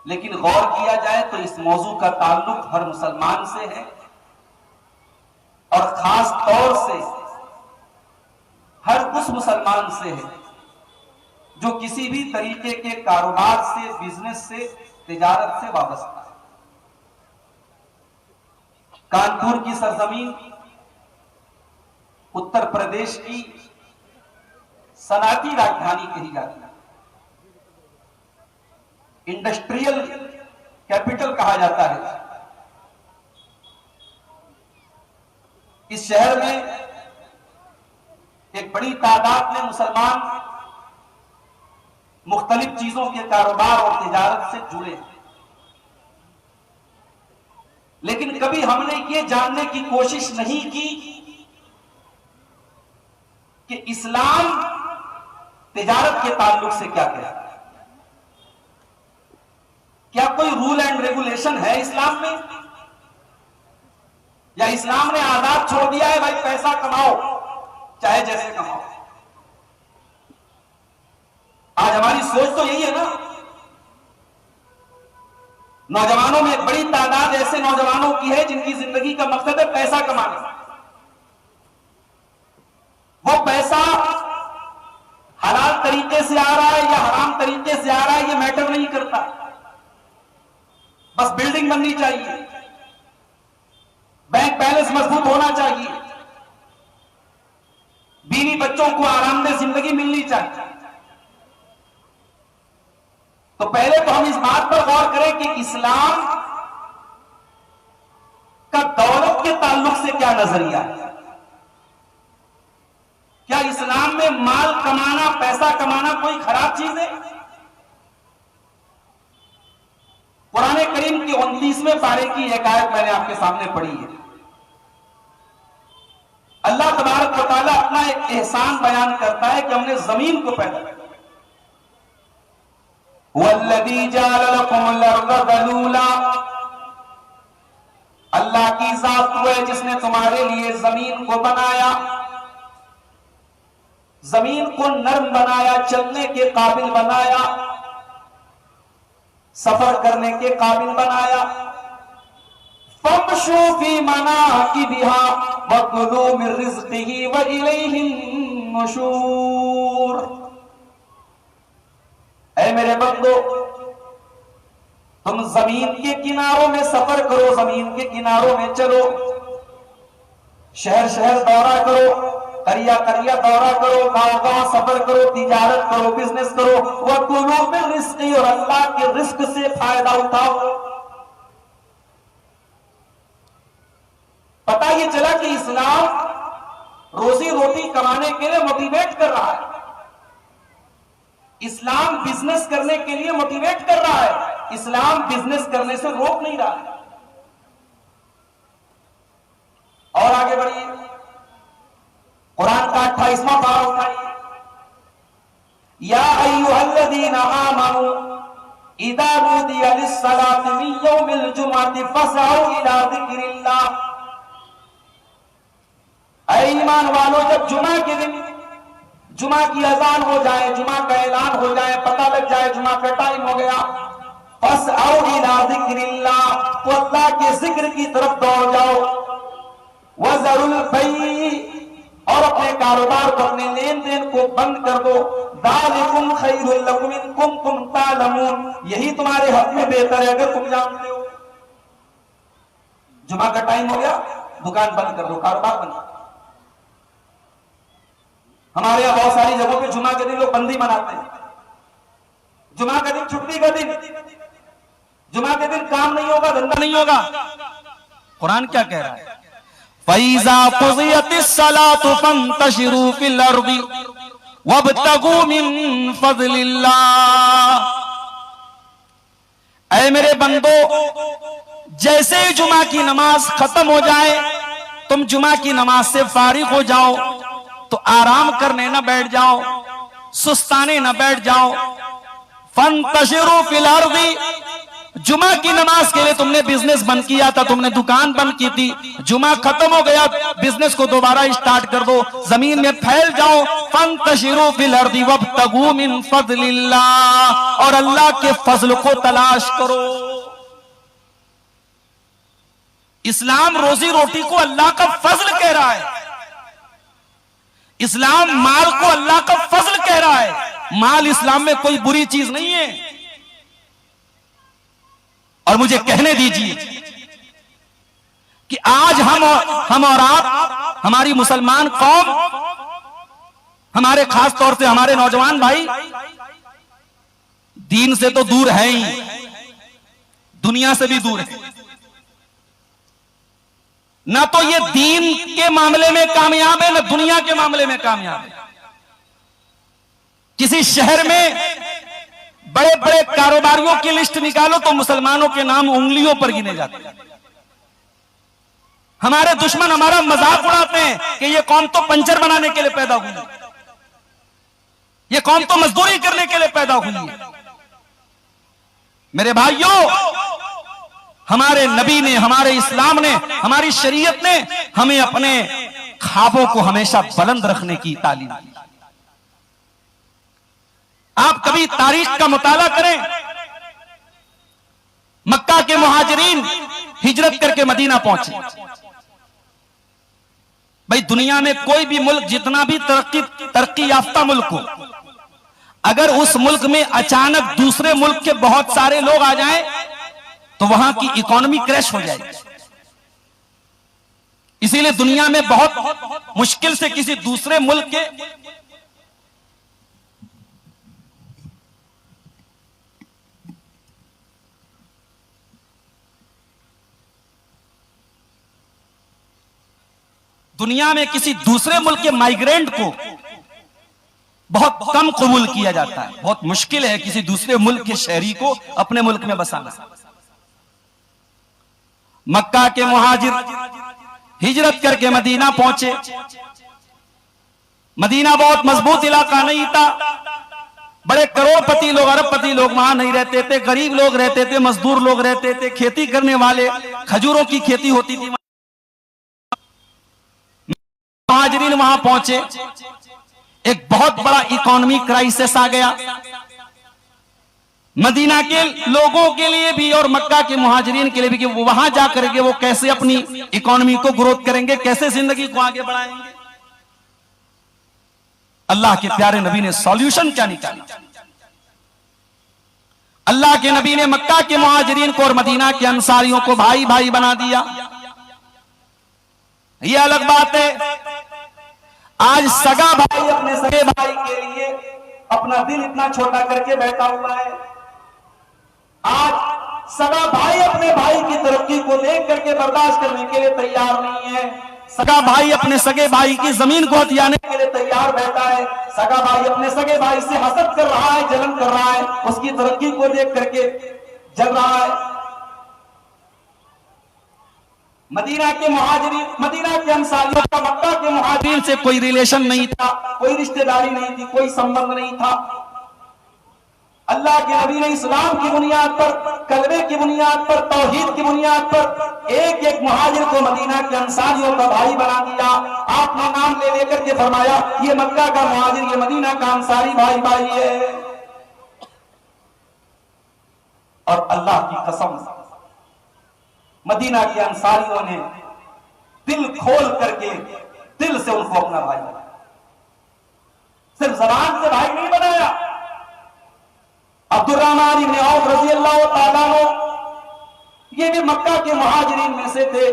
लेकिन गौर किया जाए तो इस मौजू का ताल्लुक हर मुसलमान से है और खास तौर से हर उस मुसलमान से है जो किसी भी तरीके के कारोबार से, बिजनेस से, तिजारत से वाबस्ता है। कानपुर की सरजमीन उत्तर प्रदेश की सनाती राजधानी कही जाती है, इंडस्ट्रियल कैपिटल कहा जाता है। इस शहर में एक बड़ी तादाद में मुसलमान मुख्तलिफ चीजों के कारोबार और तिजारत से जुड़े हैं, लेकिन कभी हमने ये जानने की कोशिश नहीं की कि इस्लाम तिजारत के ताल्लुक से क्या कहता है। क्या कोई रूल एंड रेगुलेशन है इस्लाम में, या इस्लाम ने आजाद छोड़ दिया है, भाई पैसा कमाओ चाहे जैसे कमाओ। आज हमारी सोच तो यही है ना। नौजवानों में एक बड़ी तादाद ऐसे नौजवानों की है जिनकी जिंदगी का मकसद है पैसा कमाना। वो पैसा हलाल तरीके से आ रहा है या हराम तरीके से आ रहा है, ये मैटर नहीं करता, बस बिल्डिंग बननी चाहिए, बैंक बैलेंस मजबूत होना चाहिए, बीवी बच्चों को आरामदेह जिंदगी मिलनी चाहिए। तो पहले तो हम इस बात पर गौर करें कि इस्लाम का दौलत के ताल्लुक से क्या नजरिया है। क्या इस्लाम में माल कमाना, पैसा कमाना कोई खराब चीज है? कुरान करीम की 29वें पारे की एक आयत मैंने आपके सामने पढ़ी है। अल्लाह तबारक व तआला अपना एक एहसान बयान करता है कि हमने जमीन को पैदा किया। वल्लज़ी जअल लकुमुल अर्ज़ ज़लूला, अल्लाह की जात वो है जिसने तुम्हारे लिए जमीन को बनाया, जमीन को नर्म बनाया, चलने के काबिल बनाया, सफर करने के काबिल बनाया। फमशू फी मनाकिबिहा वकुलू मिन रिज़्क़िही व इलैहिन नुशूर। ऐ मेरे बंदो, तुम जमीन के किनारों में सफर करो, जमीन के किनारों में चलो, शहर शहर दौरा करो, करिया करिया दौरा करो, गांव गांव सफर करो, तिजारत करो, बिजनेस करो। वकुलू मिन रिज़्क़ी, और अल्लाह के रिस्क से फायदा उठाओ। पता ये चला कि इस्लाम रोजी रोटी कमाने के लिए मोटिवेट कर रहा है, इस्लाम बिजनेस करने के लिए मोटिवेट कर रहा है, इस्लाम बिजनेस करने से रोक नहीं रहा है। और आगे बढ़िए, कुरान का 28वां पारा उठाइए। या अय्युहल्लज़ीना आमनू इज़ा नूदिया लिस्सलाति मिन यौमिल जुमअति फसअू इला ज़िक्रिल्लाह। ऐ ईमान वालों, जब जुमा के दिन जुमा की अजान हो जाए, जुमा का ऐलान हो जाए, पता लग जाए जुमा का टाइम हो गया, फसअू इला ज़िक्रिल्लाह, तो अल्लाह के जिक्र की तरफ दौड़ जाओ। वज़रुल बई, और अपने कारोबार को, अपने लेन देन को बंद कर दो। ज़ालिकुम खैरुल लकुम इन कुंतुम तालमून, यही तुम्हारे हक में बेहतर है अगर तुम जानते हो। जुमा का टाइम हो गया, दुकान बंद कर दो, कारोबार बंद कर दो। हमारे यहां बहुत सारी जगहों पे जुमा के दिन लोग बंदी मनाते हैं। जुमा का दिन छुट्टी का दिन, जुमा के दिन काम नहीं होगा, धंधा नहीं होगा। कुरान क्या कह रहा है? फैज़ा क़ुज़ियतिस सलातु फंतशिरू फिल अर्दि वब्तगू मिन फ़ज़लिल्लाह। ऐ मेरे बंदो, जैसे ही जुमा की नमाज खत्म हो जाए, तुम जुमा की नमाज से फारिग हो जाओ तो आराम करने न बैठ जाओ, सुस्ताने न बैठ जाओ। फंतशिरू फिल अर्दि, जुमा की नमाज के लिए तुमने बिजनेस बंद किया था, तुमने दुकान बंद की थी, जुमा खत्म हो गया, बिजनेस को दोबारा स्टार्ट कर दो, जमीन में फैल जाओ। फंतशिरू फिल अर्दी वब्तगू मिन फज़लिल्लाह, और अल्लाह के फजल को तलाश करो। इस्लाम रोजी रोटी को अल्लाह का फजल कह रहा है। इस्लाम माल को अल्लाह का फजल कह रहा है। माल इस्लाम में कोई बुरी चीज नहीं है। और मुझे कहने दीजिए कि आज हम और आप, हमारी मुसलमान कौम, हमारे खास तौर से हमारे नौजवान भाई दीन से तो दूर है ही, दुनिया से भी दूर है। ना तो ये दीन के मामले में कामयाब है, ना दुनिया के मामले में कामयाब है। किसी शहर में बड़े बड़े कारोबारियों की लिस्ट निकालो तो मुसलमानों के नाम उंगलियों पर गिने जाते हैं। हमारे दुश्मन हमारा मजाक उड़ाते हैं कि ये कौम तो पंचर बनाने के लिए पैदा हुई है, ये कौम तो मजदूरी करने के लिए पैदा हुई है। मेरे भाइयों, हमारे नबी ने, हमारे इस्लाम ने, हमारी शरीयत ने हमें अपने ख्वाबों को हमेशा बुलंद रखने की तालीम दी। आप कभी तारीख का मुताला करें। मक्का के मुहाजिरीन हिजरत करके मदीना पहुंचे। भाई दुनिया में कोई भी मुल्क, जितना भी तरक्की याफ्ता मुल्क हो, अगर उस मुल्क में अचानक दूसरे मुल्क के बहुत सारे लोग आ जाएं तो वहां की इकोनॉमी क्रैश हो जाएगी। इसीलिए दुनिया में बहुत मुश्किल से किसी दूसरे मुल्क के मुल्क के माइग्रेंट को बहुत कम कबूल किया जाता है। बहुत मुश्किल है किसी दूसरे मुल्क के शहरी को अपने मुल्क में बसाना। मक्का के मुहाजिर हिजरत करके मदीना पहुंचे। मदीना बहुत मजबूत इलाका नहीं था। बड़े करोड़पति लोग, अरबपति लोग वहां नहीं रहते थे। गरीब लोग रहते थे, मजदूर लोग रहते थे, खेती करने वाले, खजूरों की खेती होती थी। मुहाजिरीन वहां पहुंचे, एक बहुत बड़ा इकोनॉमी क्राइसिस आ गया मदीना के लोगों के लिए भी और मक्का के मुहाजिरीन के लिए भी, कि वो वहां जाकर के वो कैसे अपनी इकोनॉमी को ग्रोथ करेंगे, कैसे जिंदगी को आगे बढ़ाएंगे। अल्लाह के प्यारे नबी ने सॉल्यूशन क्या निकाला। अल्लाह के नबी ने मक्का के मुहाजिरीन को और मदीना के अंसारियों को भाई भाई बना दिया। यह अलग बात है, आज सगा भाई अपने सगे भाई के लिए अपना दिल इतना छोटा करके बैठा हुआ है। आज सगा भाई अपने भाई की तरक्की को देख करके बर्दाश्त करने के लिए तैयार नहीं है। सगा भाई अपने सगे भाई की जमीन को हथियाने के लिए तैयार बैठा है। सगा भाई अपने सगे भाई से हसद कर रहा है, जलन कर रहा है, उसकी तरक्की को देख करके जल रहा है। मदीना के मुहाजिरीन, मदीना के अंसारियों का मक्का के मुहाजिरीन से कोई रिलेशन नहीं था, कोई रिश्तेदारी नहीं थी, कोई संबंध नहीं था। अल्लाह के नबी ने इस्लाम की बुनियाद पर, कलमे की बुनियाद पर, तौहीद की बुनियाद पर एक एक मुहाजिर को मदीना के अंसारियों का भाई बना दिया। आपने नाम ले लेकर के फरमाया, ये मक्का का मुहाजिर, ये मदीना का अंसारी भाई भाई है। और अल्लाह की कसम, मदीना के अंसारियों ने दिल खोल करके दिल से उनको अपना भाई बनाया। सिर्फ जबान से भाई नहीं बनाया। अब्दुर्रहमान इब्न औफ रजी अल्लाह तआला अन्हु, ये भी मक्का के मुहाजिरीन में से थे।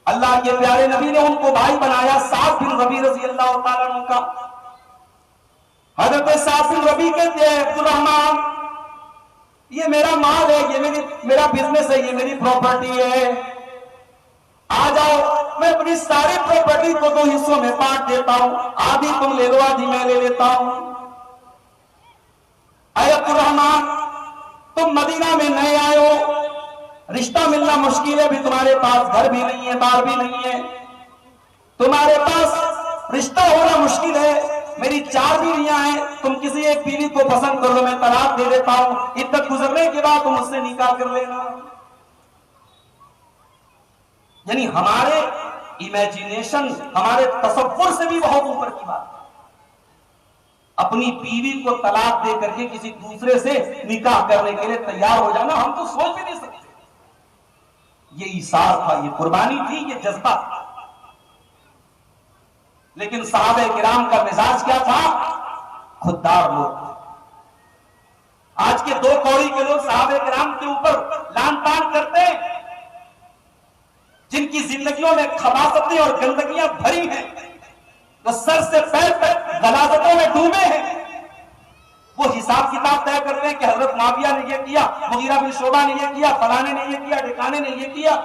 अल्लाह के प्यारे नबी ने उनको भाई बनाया। साद बिन रबी रजी अल्लाह तआला अन्हु का, हजरत साद बिन रबी कहते हैं, अब्दुर्रहमान ये मेरा माल है, ये मेरा बिजनेस है, ये मेरी प्रॉपर्टी है, आ जाओ, मैं अपनी सारी प्रॉपर्टी को दो हिस्सों में बांट देता हूं, आधी तुम ले लो, आधी मैं ले लेता हूं। अब्दुर्रहमान, तुम मदीना में नए आए हो, रिश्ता मिलना मुश्किल है, भी तुम्हारे पास घर भी नहीं है, बार भी नहीं है, तुम्हारे पास रिश्ता होना मुश्किल है, मेरी 4 बीवियां हैं, तुम किसी एक बीवी को पसंद कर लो, मैं तलाक दे देता हूं, इद्दत गुजरने के बाद तुम उससे निकाह कर लेना। यानी हमारे इमेजिनेशन, हमारे तसव्वुर से भी बहुत ऊपर की बात है। अपनी बीवी को तलाक दे करके किसी दूसरे से निकाह करने के लिए तैयार हो जाना, हम तो सोच भी नहीं सकते। ये ईसार था, ये कुर्बानी थी, ये जज्बा था। लेकिन सहाबे किराम का मिजाज क्या था? खुददार लोग। आज के 2 कौड़ी के लोग सहाबे किराम के ऊपर लान तान करते हैं, जिनकी जिंदगियों में खबासतें और गंदगियां भरी हैं, तो सर से पैर तक गलाजतों में डूबे हैं। वो हिसाब किताब तय करते हैं कि हजरत माविया ने ये किया, मुगीरा बिन शोबा ने ये किया, फलाने ने ये किया, ढिकाने ने ये किया।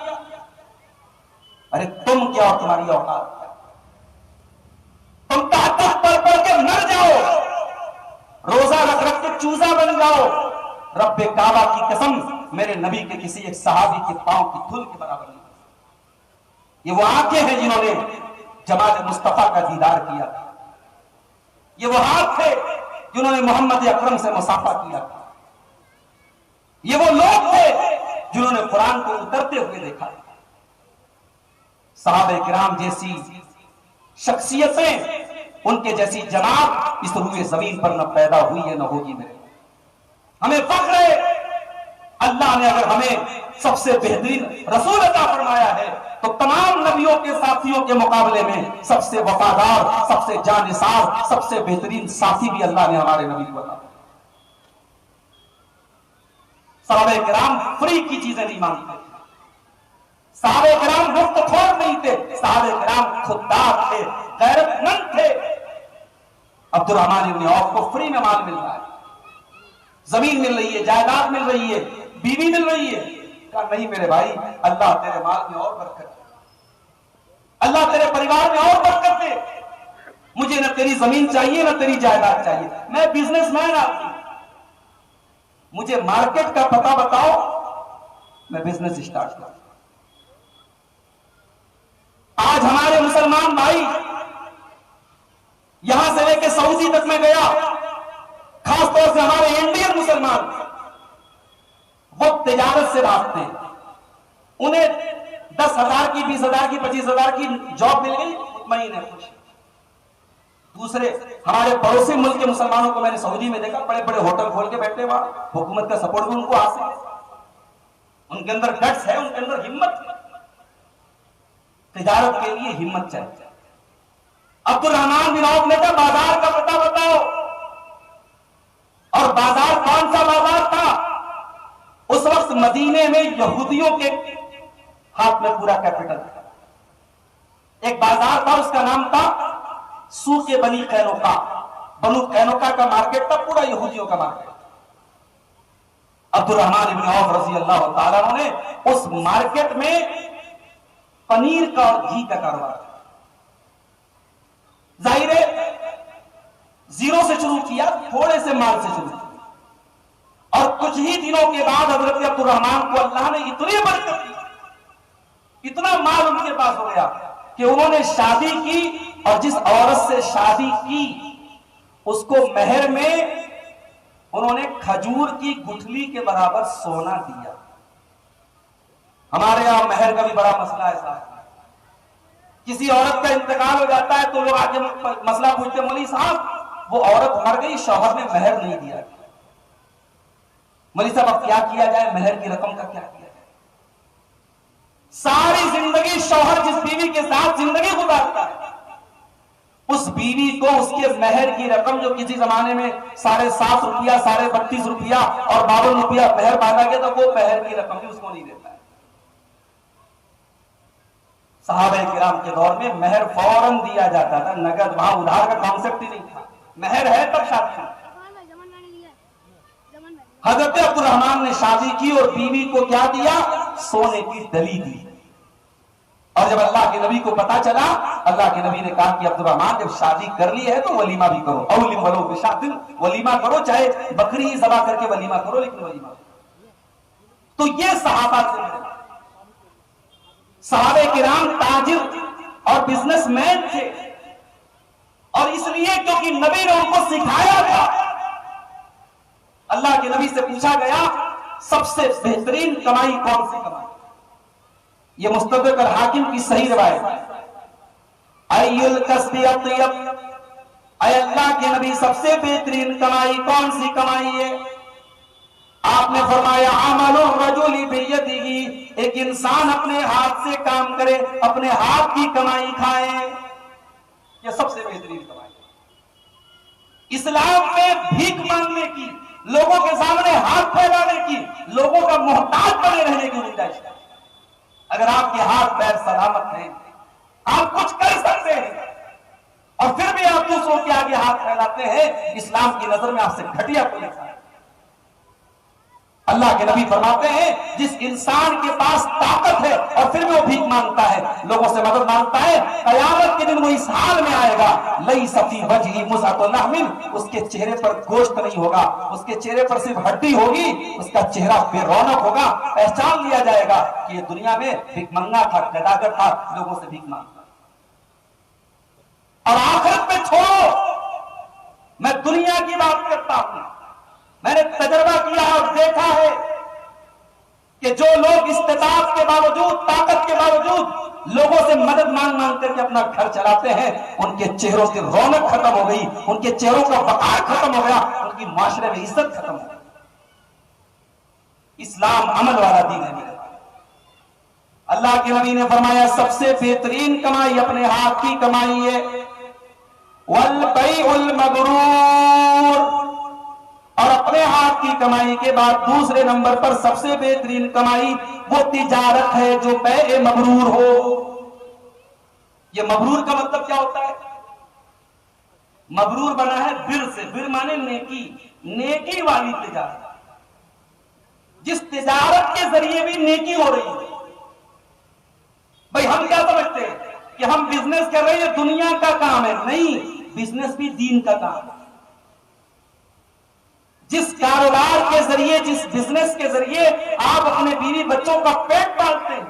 अरे तुम क्या और तुम्हारी औकात क्या? तुम ताकत पढ़ के मर जाओ, रोजा रख रख के चूजा बन जाओ। रब्बे काबा की कसम, मेरे नबी के किसी एक सहाबी के पांव की धूल के बराबर नहीं। ये वो आंखें हैं जिन्होंने जमात मुस्तफा का दीदार किया। ये वो हाथ थे जिन्होंने मोहम्मद अकरम से मुसाफा किया। ये वो लोग थे जिन्होंने कुरान को उतरते हुए देखा। सहाबे किराम जैसी शख्सियतें, उनके जैसी जमात इस रूए जमीन पर न पैदा हुई है न होगी। मेरे हमें फख्र है, अल्लाह ने अगर हमें सबसे बेहतरीन रसूल अता फरमाया है, तो तमाम नबियों के साथियों के मुकाबले में सबसे वफादार, सबसे जानिसार, सबसे बेहतरीन साथी भी अल्लाह ने हमारे नबी को अता। सहाबे किराम फ्री की चीजें नहीं मांगते, सहाबे किराम मुफ्तखोर नहीं थे, सहाबे किराम खुददार थे, गैरतमंद थे। अब्दुर्रहमान इब्न औफ को फ्री में माल मिल रहा है, जमीन मिल रही है, जायदाद मिल रही है, बीवी मिल रही है। कहा नहीं मेरे भाई, अल्लाह तेरे माल में और बरकत दे, अल्लाह तेरे परिवार में और बरकत दे। मुझे न तेरी जमीन चाहिए न तेरी जायदाद चाहिए, मैं बिजनेसमैन आदमी, मुझे मार्केट का पता बताओ, मैं बिजनेस स्टार्ट करूं। आज हमारे मुसलमान भाई यहां से लेकर सऊदी तक में गया, खासतौर से हमारे इंडियन मुसलमान, वो तिजारत से भागते हैं। उन्हें 10,000 की, 20,000 की, 25,000 की जॉब मिल गई, मुतमईन है, खुश। दूसरे हमारे पड़ोसी मुल्क के मुसलमानों को मैंने सऊदी में देखा, बड़े बड़े होटल खोल के बैठे, वहां हुकूमत का सपोर्ट भी उनको हासिल है, उनके अंदर गट्स है, उनके अंदर हिम्मत है। तिजारत के लिए हिम्मत चाहिए। अब्दुर्रहमान बिन औफ ने कहा बाजार का पता बताओ, और बाजार कौन सा बाजार था? उस वक्त मदीने में यहूदियों के हाथ में पूरा कैपिटल था। एक बाजार था, उसका नाम था सूक़े बनी कैनुका। बनु कैनुका का मार्केट था, पूरा यहूदियों का मार्केट। अब्दुर्रहमान इब्न औफ रज़ी अल्लाह तआला अन्हु ने उस मार्केट में पनीर का और घी का कारोबार, जाहिर है जीरो से शुरू किया, थोड़े से माल से शुरू किया, और कुछ ही दिनों के बाद हजरत अब्दुर्रहमान को अल्लाह ने इतनी बरकत दी, इतना माल उनके पास हो गया कि उन्होंने शादी की, और जिस औरत से शादी की उसको मेहर में उन्होंने खजूर की गुठली के बराबर सोना दिया। हमारे यहां मेहर का भी बड़ा मसला है साहब। किसी औरत का इंतकाल हो जाता है तो लोग आगे मसला पूछते, मौलवी साहब वो औरत मर गई, शौहर ने मेहर नहीं दिया, मौलवी साहब अब क्या किया जाए, मेहर की रकम का क्या किया जाए? सारी जिंदगी शौहर जिस बीवी के साथ जिंदगी गुजारता है, उस बीवी को उसके मेहर की रकम, जो किसी जमाने में 7.5 रुपया, 32.5 रुपया और 52 रुपया मेहर बांधा गया, तो वो मेहर की रकम भी उसको नहीं देता है। सहाबा किराम के दौर में मेहर फौरन दिया जाता था, नगद, वहां उधार का कॉन्सेप्ट ही नहीं था। मेहर है तब शादी। हजरत अब्दुर्रहमान ने शादी की और बीवी को क्या दिया? सोने की डली दी। और जब अल्लाह के नबी को पता चला, अल्लाह के नबी ने कहा कि अब्दुर्रहमान जब शादी कर ली है तो वलीमा भी करो, औलिम वलो बिशातिन, वलीमा करो, चाहे बकरी ही ज़बह करके वलीमा करो, लेकिन वलीमा करो। तो ये सहाबा से मिले। सहाबे किराम ताजिर और बिजनेसमैन थे, और इसलिए क्योंकि नबी ने उनको सिखाया था। अल्लाह के नबी से पूछा गया सबसे बेहतरीन कमाई कौन सी कमाई? यह मुस्तदरक अल हाकिम की सही रिवायत है। अय्युल कस्बी अत्यब, अय अल्लाह के नबी सबसे बेहतरीन कमाई कौन सी कमाई है? आपने फरमाया अमलुर रजुली बियदिही, एक इंसान अपने हाथ से काम करे, अपने हाथ की कमाई खाए, यह सबसे बेहतरीन कमाई। इस्लाम में भीख मांगने की, लोगों के सामने हाथ फैलाने की, लोगों का मोहताज बने रहने की गुंजाइश है। अगर आपके हाथ पैर सलामत हैं, आप कुछ कर सकते हैं, और फिर भी आप दूसरों के आगे हाथ फैलाते हैं, इस्लाम की नजर में आपसे घटिया कोई इंसान। अल्लाह के नबी फरमाते हैं जिस इंसान के पास ताकत है और फिर भी वो भीख मांगता है, लोगों से मदद मांगता है, कयामत के दिन वो इस हाल में आएगा, लई सफी वजही मुज़अतुल लहमिन, उसके चेहरे पर गोश्त नहीं होगा, उसके चेहरे पर सिर्फ हड्डी होगी, उसका चेहरा बेरौनक होगा। पहचान लिया जाएगा कि ये दुनिया में भिखमंगा था, गदागर था, लोगों से भीख मांगता। और आखिरत में छोड़ो, मैं दुनिया की बात करता हूं। मैंने तजर्बा किया और देखा है कि जो लोग इस्तेताब के बावजूद, ताकत के बावजूद लोगों से मदद मांग मांग करके अपना घर चलाते हैं, उनके चेहरों की रौनक खत्म हो गई, उनके चेहरों का वकार खत्म हो गया, उनकी माशरे में इज्जत खत्म हो गई। इस्लाम अमल वाला दीन है। अल्लाह के नबी ने फरमाया सबसे बेहतरीन कमाई अपने हाथ की कमाई है। वल बैउल मबरूर, और अपने हाथ की कमाई के बाद दूसरे नंबर पर सबसे बेहतरीन कमाई वो तिजारत है जो बै मबरूर हो। ये मबरूर का मतलब क्या होता है? मबरूर बना है बिर से, बिर माने नेकी, नेकी वाली तिजारत, जिस तिजारत के जरिए भी नेकी हो रही है। भाई हम क्या समझते हैं कि हम बिजनेस कर रहे हैं, दुनिया का काम है? नहीं, बिजनेस भी दीन का काम है। जिस कारोबार के जरिए, जिस बिजनेस के जरिए आप अपने बीवी बच्चों का पेट पालते हैं,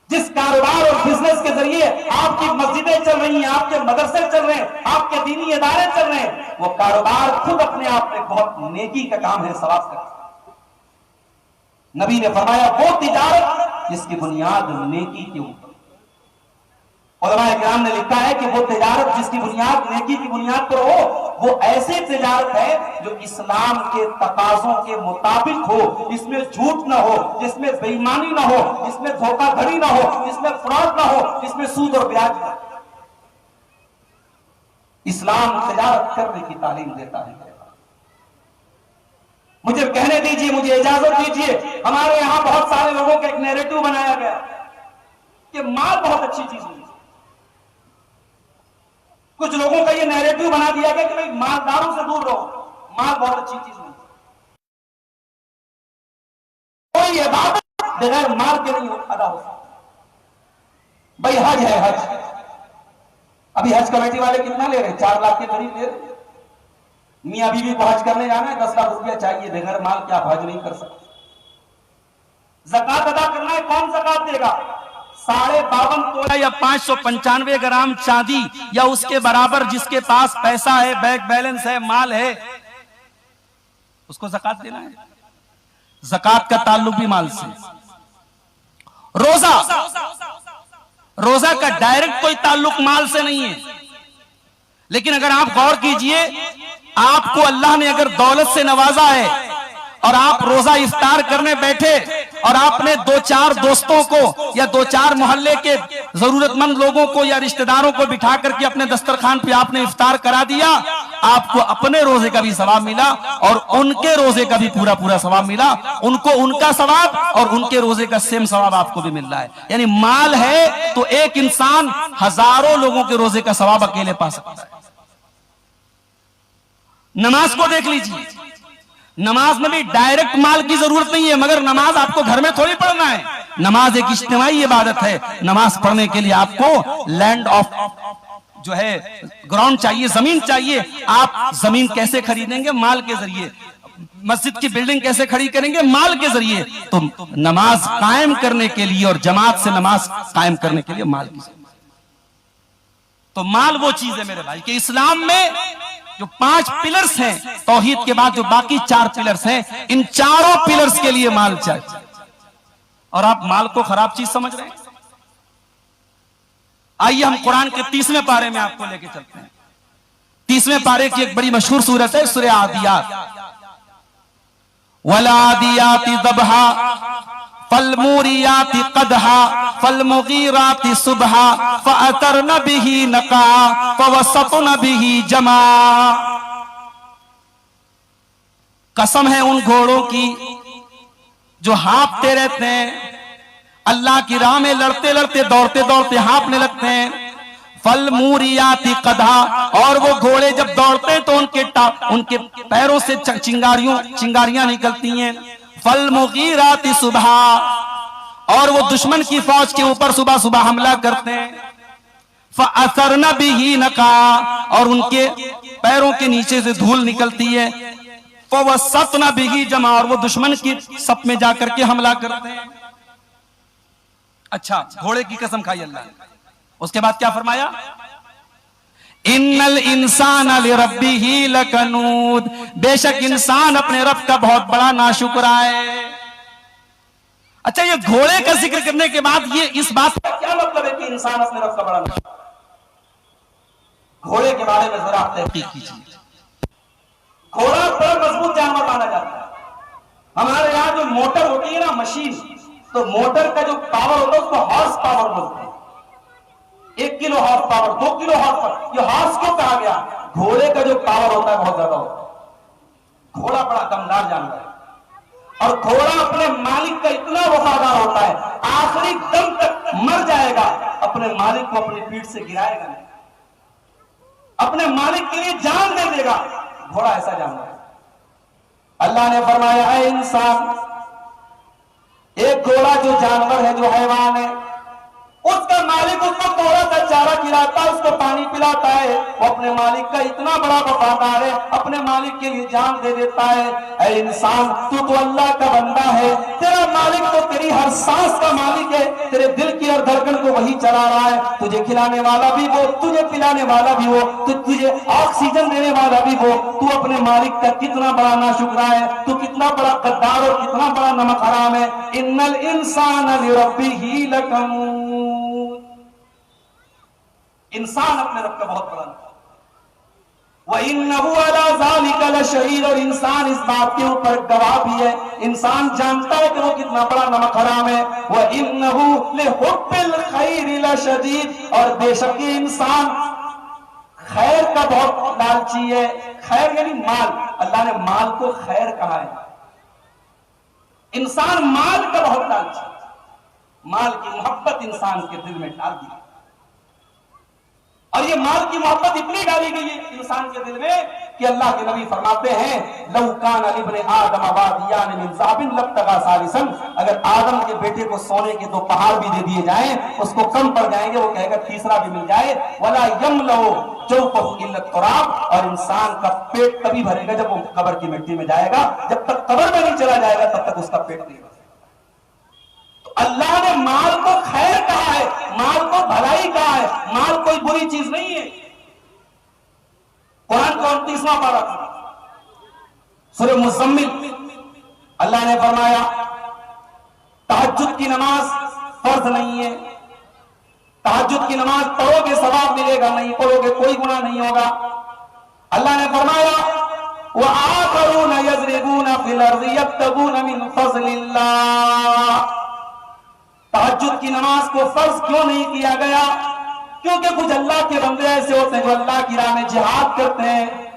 जिस कारोबार और बिजनेस के जरिए आपकी मस्जिदें चल रही हैं, आपके मदरसे चल रहे हैं, आपके दीनी इदारे चल रहे हैं, वो कारोबार खुद अपने आप में बहुत नेकी का काम है, सवाब का। नबी ने फरमाया वो तिजारत जिसकी बुनियाद नेकी के ऊपर। उलमाए किराम ने लिखा है कि वो तिजारत जिसकी बुनियाद नेकी की बुनियाद पर हो, वो ऐसी तिजारत है जो इस्लाम के तकाज़ों के मुताबिक हो, जिसमें झूठ ना हो, जिसमें बेईमानी ना हो, जिसमें धोखाधड़ी ना हो, जिसमें फ्रॉड ना हो, जिसमें सूद और ब्याज ना हो। इस्लाम तिजारत करने की तालीम देता है। मुझे कहने दीजिए, मुझे इजाजत दीजिए, हमारे यहां बहुत सारे लोगों का एक नैरेटिव बनाया गया कि माल बहुत अच्छी चीज है। कुछ लोगों का ये नैरेटिव बना दिया गया कि भाई मालदारों से दूर रहो, माल बहुत अच्छी चीज नहीं। कोई इबादत बगैर माल के नहीं अदा हो सकती। भाई हज है, हज अभी हज कमेटी वाले कितना ले रहे? 4 लाख के करीब ले रहे। मियां बीवी को हज करने जाना है, 10 लाख रुपया चाहिए, बगैर माल के आप हज नहीं कर सकते। ज़कात अदा करना है, कौन ज़कात देगा? 52.5 तोला या 595 ग्राम चांदी या उसके बराबर जिसके पास पैसा है, बैंक बैलेंस है, माल है, उसको ज़कात देना है। ज़कात का ताल्लुक भी माल से। रोजा, रोजा का डायरेक्ट कोई ताल्लुक माल से नहीं है, लेकिन अगर आप गौर कीजिए, आपको अल्लाह ने अगर दौलत से नवाजा है और आप रोजा इफ्तार करने बैठे और आपने 2-4 दोस्तों को या 2-4 मोहल्ले के जरूरतमंद लोगों को या रिश्तेदारों को बिठा करके अपने दस्तरखान पे आपने इफ्तार करा दिया, आपको अपने रोजे का भी सवाब मिला और उनके रोजे का भी पूरा पूरा सवाब मिला। उनको उनका सवाब और उनके रोजे का सेम सवाब आपको भी मिल रहा है। यानी माल है तो एक इंसान हजारों लोगों के रोजे का सवाब अकेले पा सकता है। नमाज को देख लीजिए, नमाज में भी डायरेक्ट माल की जरूरत नहीं है, मगर नमाज आपको घर में थोड़ी पढ़ना है। नमाज एक इज्तिमाई इबादत है। नमाज पढ़ने के लिए आपको लैंड ऑफ जो है ग्राउंड चाहिए, जमीन चाहिए। आप जमीन कैसे खरीदेंगे? माल के जरिए। मस्जिद की बिल्डिंग कैसे खड़ी करेंगे? माल के जरिए। तो नमाज कायम करने के लिए और जमात से नमाज कायम करने के लिए माल की जरूरत। तो माल वो चीज है मेरे भाई कि इस्लाम में जो 5 पिलर्स हैं, तौहीद के बाद जो बाकी 4 पिलर्स हैं, इन चारों पिलर्स के लिए माल चाहिए। और आप माल को खराब चीज समझ रहे हैं। आइए हम कुरान के 30वें पारे में आपको लेके चलते हैं। 30वें पारे की एक बड़ी मशहूर सूरत है सूरह आदियात। वलादियाति दबहा फलमूरियाति कदहा फलमुगीराति सुबहा फअतरन बिही नका फवसतन बिही जमा। कसम है उन घोड़ों की जो हाँफते रहते हैं, अल्लाह की राह में लड़ते लड़ते दौड़ते दौड़ते हाँफने लगते हैं। फल मूरियाती कदा, और वो घोड़े जब दौड़ते हैं तो उनके पैरों से चिंगारियां निकलती हैं। फल मुगीराती सुबह, और वो दुश्मन की फौज के ऊपर सुबह सुबह हमला करते हैं। फअसरना बिही नका, और उनके पैरों के नीचे से धूल निकलती है। फवसतना बिही जमा, और वो दुश्मन की सप में जाकर के हमला करते हैं। अच्छा, घोड़े की कसम खाई अल्लाह ने। उसके बाद क्या फरमाया? इन्नल इंसान लिरब्बिही लकनूद, बेशक इंसान अपने रब का बहुत बड़ा नाशुक्रा है। अच्छा, ये घोड़े का जिक्र करने के बाद ये इस बात का क्या मतलब है कि इंसान अपने रब का बड़ा नाशुक्रा? घोड़े के बारे में जरा आप तहकीक कीजिए। घोड़ा बड़ा मजबूत जानवर माना जाता है। हमारे यहां जो मोटर होती है ना, मशीन, तो मोटर का जो पावर होता है उसको हॉर्स पावर बोलते हैं। 1 kilo horse power, 2 kilo horse power, ये हॉर्स क्यों कहा गया? घोड़े का जो पावर होता है बहुत ज्यादा होता है। घोड़ा बड़ा दमदार जानवर है, और घोड़ा अपने मालिक का इतना वफादार होता है, आखिरी दम तक मर जाएगा, अपने मालिक को अपनी पीठ से गिराएगा नहीं, अपने मालिक के लिए जान दे देगा। घोड़ा ऐसा जानवर है। अल्लाह ने फरमाया, ऐ इंसान, एक घोड़ा जो जानवर है, जो हैवान है, उसका मालिक उसको थोड़ा सा चारा खिलाता है, उसको पानी पिलाता है, वो अपने मालिक का इतना बड़ा वफादार है, अपने मालिक के लिए जान दे देता है। ऐ इंसान, तू तो अल्लाह का बंदा है, तेरा मालिक तो तेरी हर सांस का मालिक है, तेरे दिल की हर धड़कन को वही चला रहा है। तुझे खिलाने वाला भी वो, तुझे पिलाने वाला भी वो, तुझे ऑक्सीजन देने वाला भी वो। तू अपने मालिक का कितना बड़ा नाशुक्रा है, तू कितना बड़ा गद्दार और कितना बड़ा नमक हराम है। इन्नल इंसान लिरब्बिही लकनूद, इंसान अपने रब का बहुत बड़ा है। वइन्नहु अला ज़ालिका लशहीद, और इंसान इस बात के ऊपर गवाह भी है। इंसान जानता है कि वो कितना बड़ा नमक हराम है। वइन्नहु लिहुब्बिल खैरि लशदीद, और बेशक ये इंसान खैर का बहुत लालची है। खैर यानी माल, अल्लाह ने माल को खैर कहा है। इंसान माल का बहुत लालची, माल की मोहब्बत इंसान के दिल में डाल दी, और ये माल की मोहब्बत इतनी डाली गई है इंसान के दिल में कि अल्लाह के नबी फरमाते हैं, लौ कान इब्ने आदम वादियान मिन ज़हाबिन लब्तगा सालिसन, अगर आदम के बेटे को सोने के 2 पहाड़ भी दे दिए जाएं, उसको कम पड़ जाएंगे, वो कहेगा तीसरा भी मिल जाए। वला यमलउ जौफहु इल्ला तुराब, और इंसान का पेट तभी भरेगा जब वो कब्र की मिट्टी में जाएगा। जब तक कब्र में नहीं चला जाएगा तब तक उसका पेट नहीं भरेगा। अल्लाह ने माल को खैर कहा है, माल को भलाई कहा है, माल कोई बुरी चीज नहीं है। कुरान का 29वां पारा सूरह मुज़म्मिल, अल्लाह ने फरमाया, तहज्जुद की नमाज फर्ज नहीं है, तहज्जुद की नमाज पढ़ोगे सवाब मिलेगा, नहीं पढ़ोगे कोई गुनाह नहीं होगा। अल्लाह ने फरमाया, व आखरून यज़रिबून फिल अर्ज़ि यब्तगून मिन फ़ज़लिल्लाह, तहज्जुद की नमाज को फर्ज क्यों नहीं किया गया? क्योंकि कुछ अल्लाह के बंदे ऐसे होते हैं जो अल्लाह की राह में जिहाद करते हैं,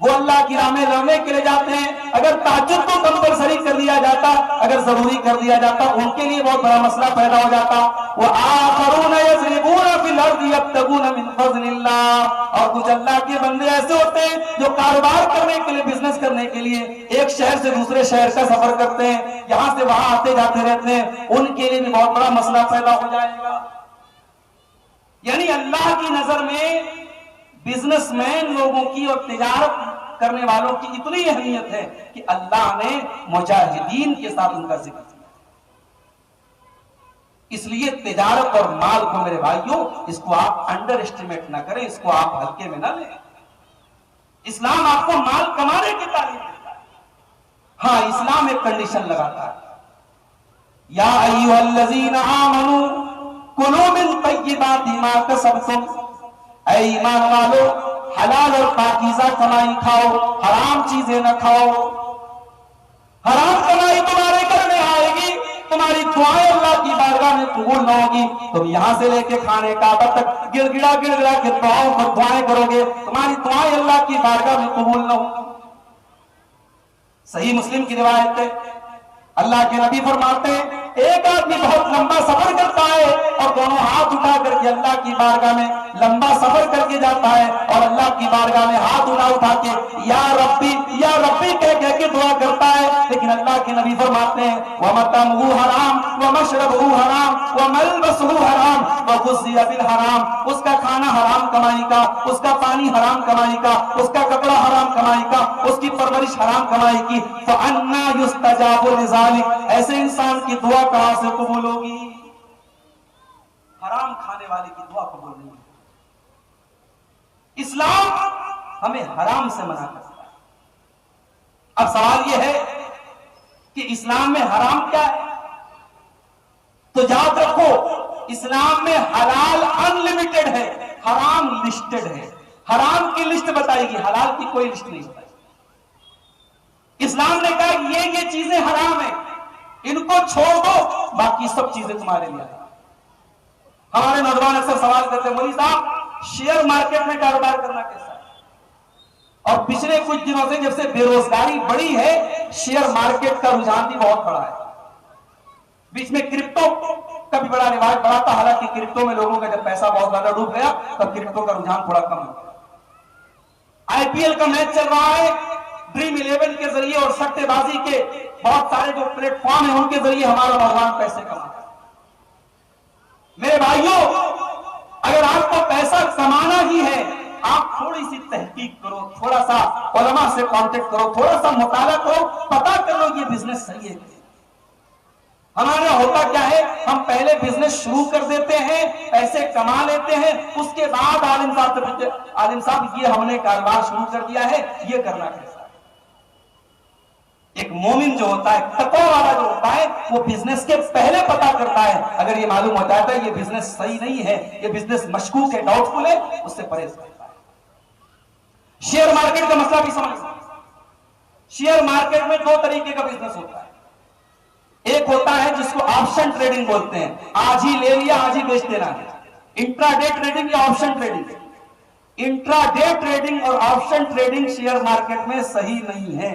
वो अल्लाह की राह में लड़ने के लिए जाते हैं। अगर तहज्जुद को कंपलसरी कर दिया जाता, अगर जरूरी कर दिया जाता, उनके लिए बहुत बड़ा मसला पैदा हो जाता। वो आखरून यज़रिबून फिल अर्ज़ि यब्तगून मिन फ़ज़लिल्लाह, और कुछ अल्लाह के बंदे ऐसे होते हैं जो कारोबार करने के लिए, बिजनेस करने के लिए एक शहर से दूसरे शहर का सफर करते हैं, यहां से वहां आते जाते रहते हैं, उनके लिए भी बहुत बड़ा मसला पैदा हो जाएगा। यानी अल्लाह की नजर में बिजनेसमैन लोगों की और तिजारत करने वालों की इतनी अहमियत है कि अल्लाह ने मुजाहिदीन के साथ उनका जिक्र किया। इसलिए तिजारत और माल को मेरे भाइयों, इसको आप अंडर एस्टिमेट ना करें, इसको आप हल्के में ना लें। इस्लाम आपको माल कमाने की तालीम देता है। हाँ, इस्लाम एक कंडीशन लगाता है, या अय्युहल्लज़ीना आमनू कुलू मिन तय्यिबाति मा कसबतुम, ऐ ईमान वालो हलाल और पाकीज़ा कमाई खाओ, हराम चीजें न खाओ। हराम कमाई तुम्हारे घर में आएगी, तुम्हारी दुआएं अल्लाह की बारगाह में कबूल न होगी। तुम यहां से लेके खाने का तक गिड़गिड़ा गिड़गिड़ा के दुआएं करोगे, तुम्हारी दुआएं अल्लाह की बारगाह में कबूल न होगी। सही मुस्लिम की रिवायत है, अल्लाह के नबी फरमाते हैं, एक आदमी बहुत लंबा सफर करता है और दोनों हाथ उठा करके अल्लाह की बारगाह में लंबा सफर करके जाता है और अल्लाह की बारगाह में हाथ उठा के या रब्बी कह के दुआ करता है। लेकिन अल्लाह के नबी फरमाते हैं, व मतमहु हराम व मशरबहु हराम व मलबसहु हराम व गुज़िया बिल हराम। उसका खाना हराम कमाई का, उसका पानी हराम कमाई का, उसका कपड़ा हराम कमाई का, उसकी परवरिश हराम कमाई की। तो अन्ना युस्तजाबु लिज़ालिक, ऐसे इंसान की दुआ कहां से कबूल होगी? हराम खाने वाले की दुआ कबूल नहीं। इस्लाम हमें हराम से मना करता है। अब सवाल यह है कि इस्लाम में हराम क्या है? तो याद रखो, इस्लाम में हलाल अनलिमिटेड है, हराम लिस्टेड है। हराम की लिस्ट बताएगी, हलाल की कोई लिस्ट नहीं बताएगी। इस्लाम ने कहा ये चीजें हराम है, इनको छोड़ दो, बाकी सब चीजें तुम्हारे लिए। हमारे नौजवान अक्सर सवाल करते हैं, मौलवी साहब शेयर मार्केट में कारोबार करना कैसा है? और पिछले कुछ दिनों से जब से बेरोजगारी बढ़ी है, शेयर मार्केट का रुझान भी बहुत बड़ा है। बीच में क्रिप्टो का भी बड़ा रिवाज बढ़ा था, हालांकि क्रिप्टो में लोगों का जब पैसा बहुत ज्यादा डूब गया तब क्रिप्टो का रुझान थोड़ा कम हो गया। आईपीएल का मैच चल रहा है, ड्रीम 11 के जरिए और सट्टेबाजी के बहुत सारे जो प्लेटफॉर्म है उनके जरिए हमारा नौजवान पैसे कमाता है। मेरे भाइयों, अगर आपको पैसा कमाना ही है, आप थोड़ी सी तहकीक करो, थोड़ा सा उलमा से कांटेक्ट करो, थोड़ा सा मुताला करो, पता कर लो ये बिजनेस सही है। हमारे यहाँ होता क्या है, हम पहले बिजनेस शुरू कर देते हैं, पैसे कमा लेते हैं, उसके बाद आलिम साहब ये हमने कारोबार शुरू कर दिया है, ये करना कैसा है। एक मोमिन जो होता है, तकवा वाला जो होता है, वो बिजनेस के पहले पता करता है। अगर ये मालूम हो जाता है ये बिजनेस सही नहीं है, ये बिजनेस मशकूक है, डाउटफुल है, उससे परहेज करता है। शेयर मार्केट का मसला भी समझ। शेयर मार्केट में दो तरीके का बिजनेस होता है। एक होता है जिसको ऑप्शन ट्रेडिंग बोलते हैं, आज ही ले लिया आज ही बेच देना है, इंट्राडे ट्रेडिंग या ऑप्शन ट्रेडिंग। इंट्राडे ट्रेडिंग और ऑप्शन ट्रेडिंग शेयर मार्केट में सही नहीं है,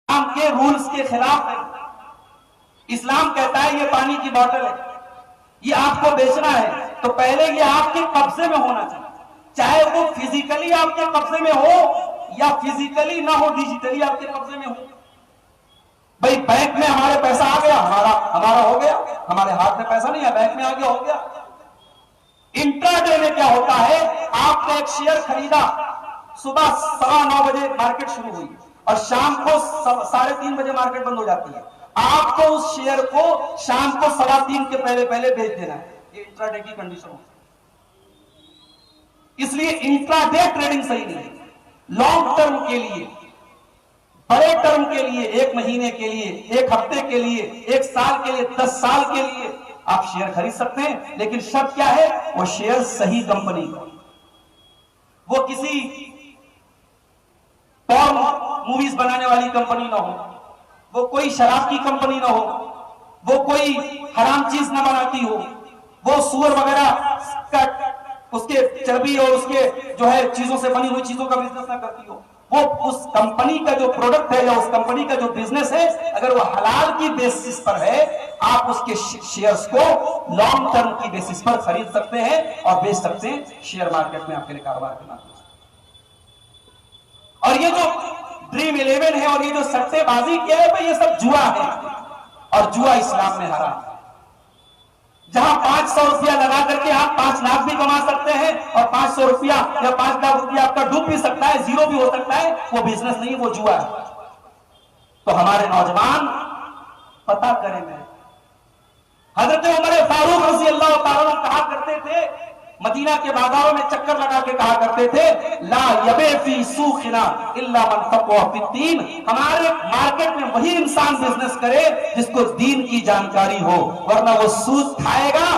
इस्लाम के रूल्स के खिलाफ है। इस्लाम कहता है ये पानी की बोतल है, ये आपको बेचना है तो पहले ये आपके कब्जे में होना चाहिए, चाहे वो फिजिकली आपके कब्जे में हो या फिजिकली ना हो, डिजिटली आपके कब्जे में हो। भाई बैंक में हमारे पैसा आ गया, हमारा हो गया, हमारे हाथ में पैसा नहीं है, बैंक में आ गया, हो गया। इंट्राडे में क्या होता है, आपने एक शेयर खरीदा, सुबह 9:15 बजे मार्केट शुरू हुई और शाम को 3:30 बजे मार्केट बंद हो जाती है। आपको उस शेयर को शाम को 3:15 के पहले बेच देना है। ये इंट्राडे की कंडीशन होती है। इसलिए इंट्राडे ट्रेडिंग सही नहीं है। लॉन्ग टर्म के लिए, बड़े टर्म के लिए, 1 महीने के लिए, 1 हफ्ते के लिए, 1 साल के लिए, 10 साल के लिए आप शेयर खरीद सकते हैं, लेकिन शर्त क्या है, वो शेयर सही कंपनी का, वो किसी पॉर्न मूवीज बनाने वाली कंपनी ना हो, वो कोई शराब की कंपनी ना हो, वो कोई हराम चीज ना बनाती हो, वो सुअर वगैरह का उसके चर्बी और उसके जो है चीजों से बनी हुई चीजों का बिजनेस ना करती हो। वो उस कंपनी का जो प्रोडक्ट है या उस कंपनी का जो बिजनेस है, अगर वो हलाल की बेसिस पर है, आप उसके शेयर्स को लॉन्ग टर्म की बेसिस पर खरीद सकते हैं और बेच सकते हैं। शेयर मार्केट में आपके लिए कारोबार करना। और ये जो ड्रीम 11 है और ये जो सट्टेबाजी किया है, ये सब जुआ है और जुआ इस्लाम में हराम है। जहां 500 रुपया लगा करके आप 5 लाख भी कमा सकते हैं और 500 रुपया या 5 लाख रुपया आपका डूब भी सकता है, जीरो भी हो सकता है, वो बिजनेस नहीं, वो जुआ है। तो हमारे नौजवान पता करें। मैं हजरत रज़ियल्लाहु ताला कहा करते थे, मदीना के बाजारों में चक्कर लगा के कहा करते थे, ला यबे फी सूखिना इल्ला मन तक़वा फिद्दीन, हमारे मार्केट में वही इंसान बिजनेस करे जिसको दीन की जानकारी हो, वरना वो सूद खाएगा,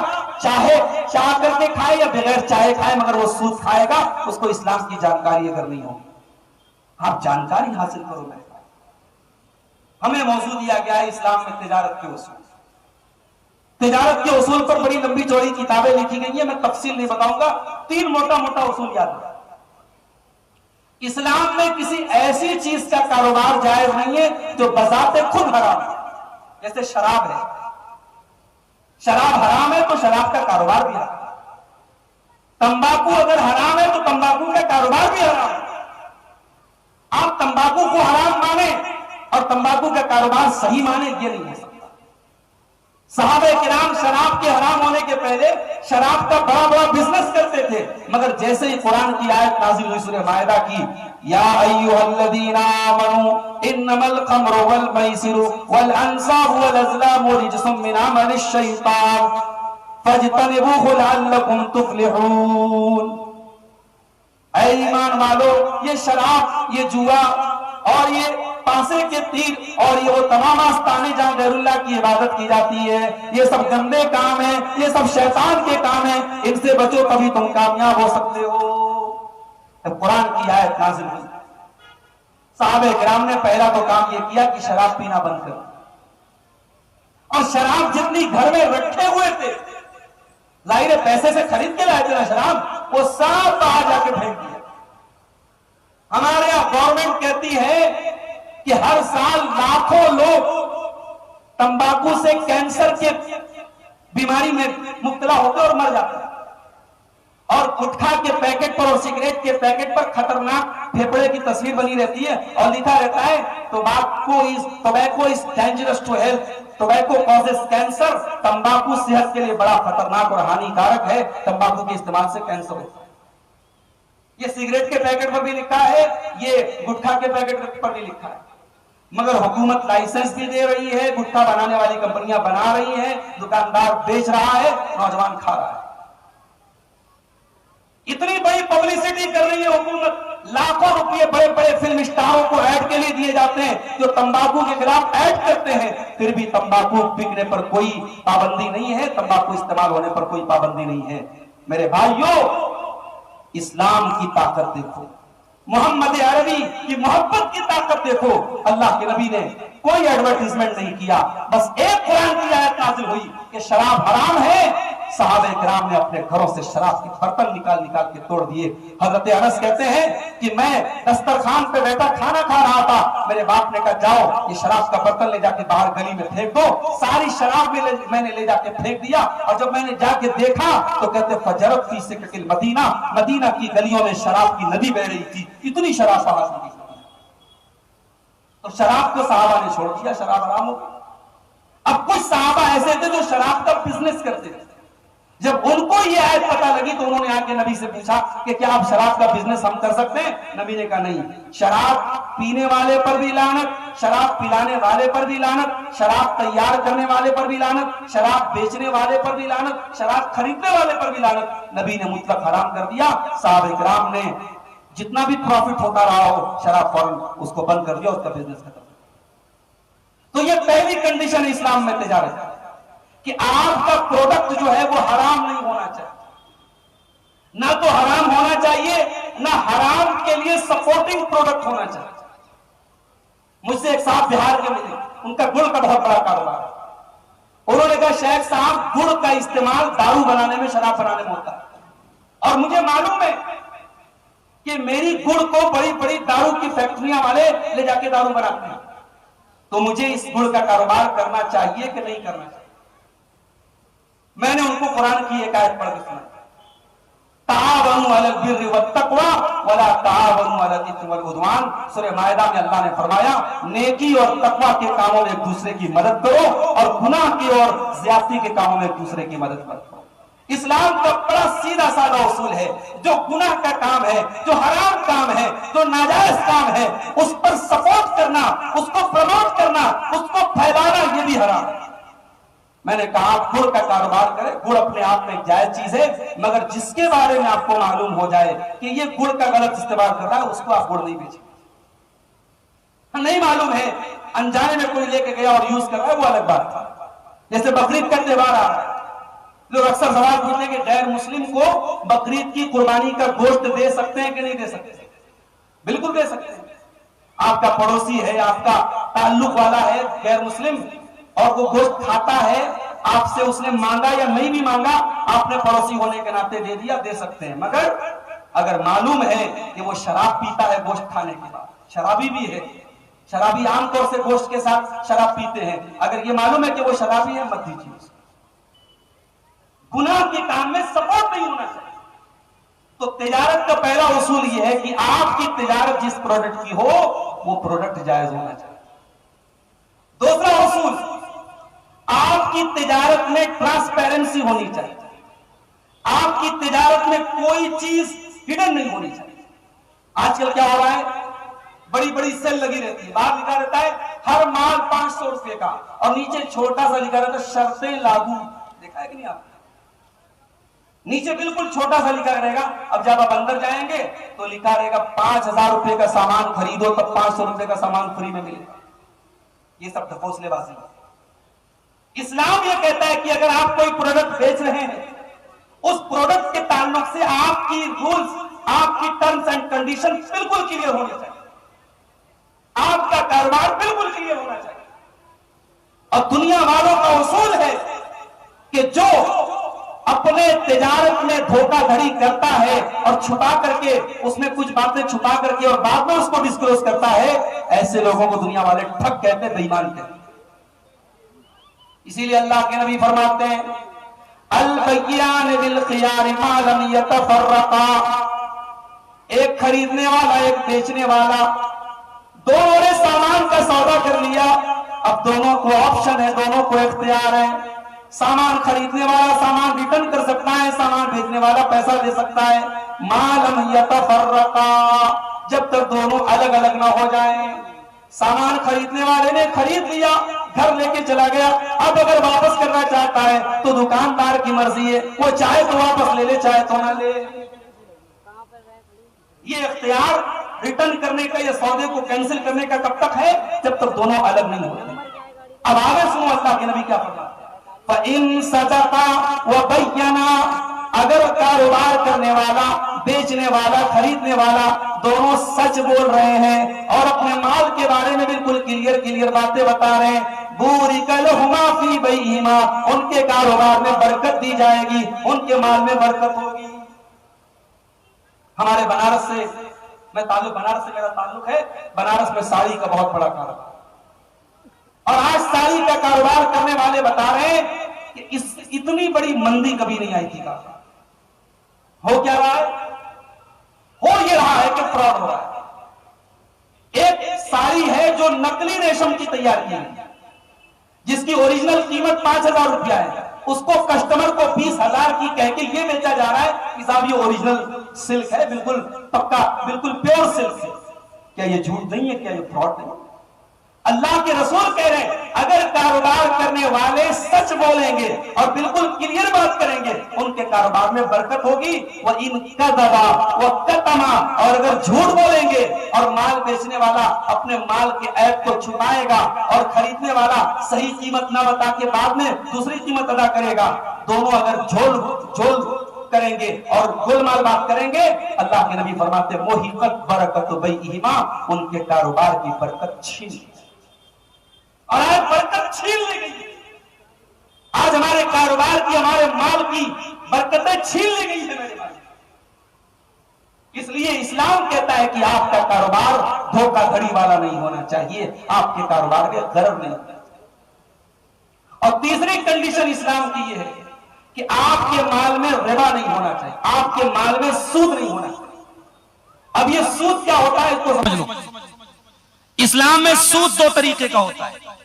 चाहे चाह करके खाए या बगैर चाहे खाए, मगर वो सूद खाएगा, उसको इस्लाम की जानकारी अगर नहीं हो। आप जानकारी हासिल करो। मैं हमें मौजूद दिया गया है इस्लाम में तिजारत के उसूल। तिजारत के उसूल पर बड़ी लंबी चौड़ी किताबें लिखी गई है, मैं तफसील नहीं बताऊंगा, 3 मोटा मोटा उसूल याद है। इस्लाम में किसी ऐसी चीज का कारोबार जायज नहीं है जो बजाते खुद हराम है। जैसे शराब है, शराब हराम है तो शराब का कारोबार भी हराम है। तंबाकू अगर हराम है तो तंबाकू का कारोबार भी हराम है। आप तंबाकू को हराम माने और तंबाकू का कारोबार सही माने, ये नहीं हो सकता। सहाबे किराम शराब के हराम होने के पहले शराब का बड़ा बड़ा बिजनेस करते थे, मगर जैसे ही कुरान की आयत नाजिल हुई सूरह माइदा की, या अय्युहल्लज़ीना आमनू इन्नमल खम्रु वल मैसिरु वल अंसाबु वल अज़लामु रिज्सुम मिन अमलिश शैतान फज्तनिबूहु लअल्लकुम तुफ्लिहून। ऐ ईमान वालो, ये शराब, ये जुआ और ये पासे के तीर और ये वो तमाम आस्ताने जहां गैरुल्लाह की इबादत की जाती है, ये सब गंदे काम है, ये सब शैतान के काम है, इनसे बचो तभी तुम कामयाब हो सकते हो। तो कुरान की आयत नाज़िल हुई, सहाबे किराम ने पहला तो काम ये किया कि शराब पीना बंद करो, और शराब जितनी घर में रखे हुए थे, जाहिर है पैसे से खरीद के लाए थे ना शराब, वो सब बाहर जाके फेंक दिया। हमारे यहां गवर्नमेंट कहती है कि हर साल लाखों लोग तंबाकू से कैंसर के बीमारी में मुब्तला होकर और मर जाते हैं, और गुटखा के पैकेट पर और सिगरेट के पैकेट पर खतरनाक फेफड़े की तस्वीर बनी रहती है और लिखा रहता है tobacco is dangerous to health, tobacco causes cancer, तंबाकू सेहत के लिए बड़ा खतरनाक और हानिकारक है, तंबाकू के इस्तेमाल से कैंसर होता है। ये सिगरेट के पैकेट पर भी लिखा है, ये गुटखा के पैकेट पर भी लिखा है, मगर हुकूमत लाइसेंस भी दे रही है, गुटखा बनाने वाली कंपनियां बना रही हैं, दुकानदार बेच रहा है, नौजवान खा रहा है। इतनी बड़ी पब्लिसिटी कर रही है हुकूमत, लाखों रुपए बड़े बड़े फिल्म स्टारों को ऐड के लिए दिए जाते हैं जो तंबाकू के खिलाफ ऐड करते हैं, फिर भी तंबाकू बिकने पर कोई पाबंदी नहीं है, तंबाकू इस्तेमाल होने पर कोई पाबंदी नहीं है। मेरे भाइयों, इस्लाम की ताकत देखो, मोहम्मद अरबी की मोहब्बत की ताकत देखो। अल्लाह के नबी ने कोई एडवर्टाइजमेंट नहीं किया, बस एक कुरान की आयत नाज़िल हुई कि शराब हराम है, सहाबे किराम ने अपने घरों से शराब के बर्तन निकाल निकाल के तोड़ दिए। हजरत अनस कहते हैं कि मैं दस्तरखान पे बैठा खाना खा रहा था, मेरे बाप ने कहा जाओ ये शराब का बर्तन ले जाके बाहर गली में फेंक दो, सारी शराब मैंने ले जाके फेंक दिया, और जब मैंने जाके देखा तो कहते फजरत फी सिकतिल मदीना, मदीना की गलियों में शराब की नदी बह रही थी, इतनी शराब बाहर से निकली। तो शराब को सहाबा ने छोड़ दिया, शराब हराम हो गई। अब कुछ सहाबा ऐसे थे जो शराब का बिजनेस करते थे, जब उनको ये आयत पता लगी तो उन्होंने आके नबी से पूछा कि क्या आप शराब का बिजनेस हम कर सकते हैं? नबी ने कहा नहीं, शराब पीने वाले पर भी लानत, शराब पिलाने वाले पर भी लानत, शराब तैयार करने वाले पर भी लानत, शराब बेचने वाले पर भी लानत, शराब खरीदने वाले पर भी लानत। नबी ने मुतलक हराम कर दिया। साहब इकराम ने जितना भी प्रॉफिट होता रहा हो, शराब फौरन उसको बंद कर दिया, उसका बिजनेस खत्म। तो ये पहली कंडीशन है इस्लाम में तिजारत कि आपका प्रोडक्ट जो है वो हराम नहीं होना चाहिए, ना तो हराम होना चाहिए, ना हराम के लिए सपोर्टिंग प्रोडक्ट होना चाहिए। मुझसे एक साहब बिहार के मिले, उनका गुड़ का बहुत बड़ा कारोबार है। उन्होंने कहा शेख साहब गुड़ का इस्तेमाल दारू बनाने में, शराब बनाने में होता है, और मुझे मालूम है कि मेरी गुड़ को बड़ी बड़ी दारू की फैक्ट्रियां वाले ले जाके दारू बनाते हैं, तो मुझे इस गुड़ का कारोबार करना चाहिए कि नहीं करना चाहिए? मैंने उनको कुरान की एक आयत पढ़ के सुना, ताअवनु अलल बिर्रि वत्तक़वा वला ताअवनु अलल इस्मि वल उद्वान। सूरह माइदा में अल्लाह ने फरमाया नेकी और तकवा के कामों में एक दूसरे की मदद करो, और गुनाह की और ज्यादती के कामों में एक दूसरे की मदद करो। इस्लाम का बड़ा सीधा साधा उसूल है, जो गुनाह का काम है, जो हराम काम है, जो नाजायज काम है, उस पर सपोर्ट करना, उसको प्रमोट करना, उसको फैलाना, ये भी हराम है। मैंने कहा गुड़ का कारोबार करें, गुड़ अपने आप में एक जायज चीज है, मगर जिसके बारे में आपको मालूम हो जाए कि ये गुड़ का गलत इस्तेमाल कर रहा है, उसको आप गुड़ नहीं बेचेंगे। नहीं मालूम है, अनजाने में कोई लेके गया और यूज कर रहा है, वो अलग बात था। जैसे बकरीद का त्योहार आ रहा है, लोग अक्सर सवाल पूछते हैं कि गैर मुस्लिम को बकरीद की कुर्बानी का गोश्त दे सकते हैं कि नहीं दे सकते? बिल्कुल दे सकते हैं। आपका पड़ोसी है, आपका ताल्लुक वाला है गैर मुस्लिम, और वो गोश्त खाता है, आपसे उसने मांगा या नहीं भी मांगा, आपने पड़ोसी होने के नाते दे दिया, दे सकते हैं। मगर अगर मालूम है कि वो शराब पीता है गोश्त खाने के बाद, शराबी भी है, शराबी आमतौर से गोश्त के साथ शराब पीते हैं, अगर ये मालूम है कि वो शराबी है, मत दीजिए उसको। गुनाह के काम में सपोर्ट नहीं होना चाहिए। तो तिजारत का पहला उसूल यह है कि आपकी तिजारत जिस प्रोडक्ट की हो वो प्रोडक्ट जायज होना चाहिए। दूसरा उसूल, आपकी तिजारत में ट्रांसपेरेंसी होनी चाहिए। आपकी तिजारत में कोई चीज हिडन नहीं होनी चाहिए। आजकल क्या हो रहा है, बड़ी बड़ी सेल लगी रहती है, बाहर लिखा रहता है हर माल 500 रुपए का, और नीचे छोटा सा लिखा रहता है शर्तें लागू। देखा है कि नहीं आपने? नीचे बिल्कुल छोटा सा लिखा रहेगा। अब जब आप अंदर जाएंगे तो लिखा रहेगा 5000 रुपए का सामान खरीदो तब 500 रुपए का सामान फ्री में मिलेगा। ये सब ढकोसलेबाजी है। इस्लाम ये कहता है कि अगर आप कोई प्रोडक्ट बेच रहे हैं, उस प्रोडक्ट के ताल्लुक से आपकी रूल्स, आपकी टर्म्स एंड कंडीशन बिल्कुल क्लियर होनी चाहिए। आपका कारोबार बिल्कुल क्लियर होना चाहिए। और दुनिया वालों का उसूल है कि जो अपने तिजारत में धोखाधड़ी करता है और छुपा करके, उसमें कुछ बातें छुपा करके और बाद में उसको डिस्क्लोज करता है, ऐसे लोगों को दुनिया वाले ठग कहते हैं, बेईमान कहते हैं। इसीलिए अल्लाह के नबी फरमाते हैं अल-बय्यान बिल-खियार मा लम यतफर्रका। एक खरीदने वाला, एक बेचने वाला, दोनों ने सामान का सौदा कर लिया। अब दोनों को ऑप्शन है, दोनों को इख्तियार है। सामान खरीदने वाला सामान रिटर्न कर सकता है, सामान भेजने वाला पैसा दे सकता है। मा लम यतफर्रका, जब तक दोनों अलग अलग ना हो जाएं। सामान खरीदने वाले ने खरीद लिया, घर लेके चला गया, अब अगर वापस करना चाहता है तो दुकानदार की मर्जी है, वो चाहे तो वापस ले ले, चाहे तो ना ले। ये इख्तियार रिटर्न करने का या सौदे को कैंसिल करने का कब तक है? जब तक दोनों अलग नहीं होते। अब आगे सुनो अल्लाह के नबी क्या फरमाते हैं, इन सदका व बय्यना, अगर कारोबार करने वाला, बेचने वाला, खरीदने वाला दोनों सच बोल रहे हैं और अपने माल के बारे में बिल्कुल क्लियर बातें बता रहे हैं, बुरिक लहुमा फी बैहिमा, उनके कारोबार में बरकत दी जाएगी, उनके माल में बरकत होगी। हमारे बनारस से बनारस से मेरा ताल्लुक है। बनारस में साड़ी का बहुत बड़ा कारोबार, और आज साड़ी का कारोबार करने वाले बता रहे हैं कि इतनी बड़ी मंदी कभी नहीं आई थी। हो क्या रहा है? हो ये रहा है कि फ्रॉड हो रहा है। एक साड़ी है जो नकली रेशम की तैयार की है, जिसकी ओरिजिनल कीमत 5000 रुपया है, उसको कस्टमर को 20,000 की कह के ये बेचा जा रहा है कि साहब ये ओरिजिनल सिल्क है, बिल्कुल पक्का, बिल्कुल प्योर सिल्क है। क्या ये झूठ नहीं है? क्या ये फ्रॉड नहीं? अल्लाह के रसूल कह रहे हैं अगर कारोबार करने वाले सच बोलेंगे और बिल्कुल क्लियर बात करेंगे, उनके कारोबार में बरकत होगी। वह इनका दबा वह कतमा, और अगर झूठ बोलेंगे और माल बेचने वाला अपने माल के ऐप को छुपाएगा और खरीदने वाला सही कीमत न बता के बाद में दूसरी कीमत अदा करेगा, दोनों अगर झोल करेंगे और गोलमाल बात करेंगे, अल्लाह के नबी फरमाते मोहिकत बरकत बैहिमा, उनके कारोबार की बरकत छीन, और आज बरकत छीन ली गई। आज हमारे कारोबार की, हमारे माल की बरकतें छीन ली गई है मेरे भाई। इसलिए इस्लाम कहता है कि आपका कारोबार धोखाधड़ी वाला नहीं होना चाहिए, आपके कारोबार में गरर नहीं होना चाहिए। और तीसरी कंडीशन इस्लाम की यह है कि आपके माल में रिबा नहीं होना चाहिए, आपके माल में सूद नहीं होना चाहिए। अब ये सूद क्या होता है इसको समझ लो। इस्लाम में सूद दो तरीके का होता है।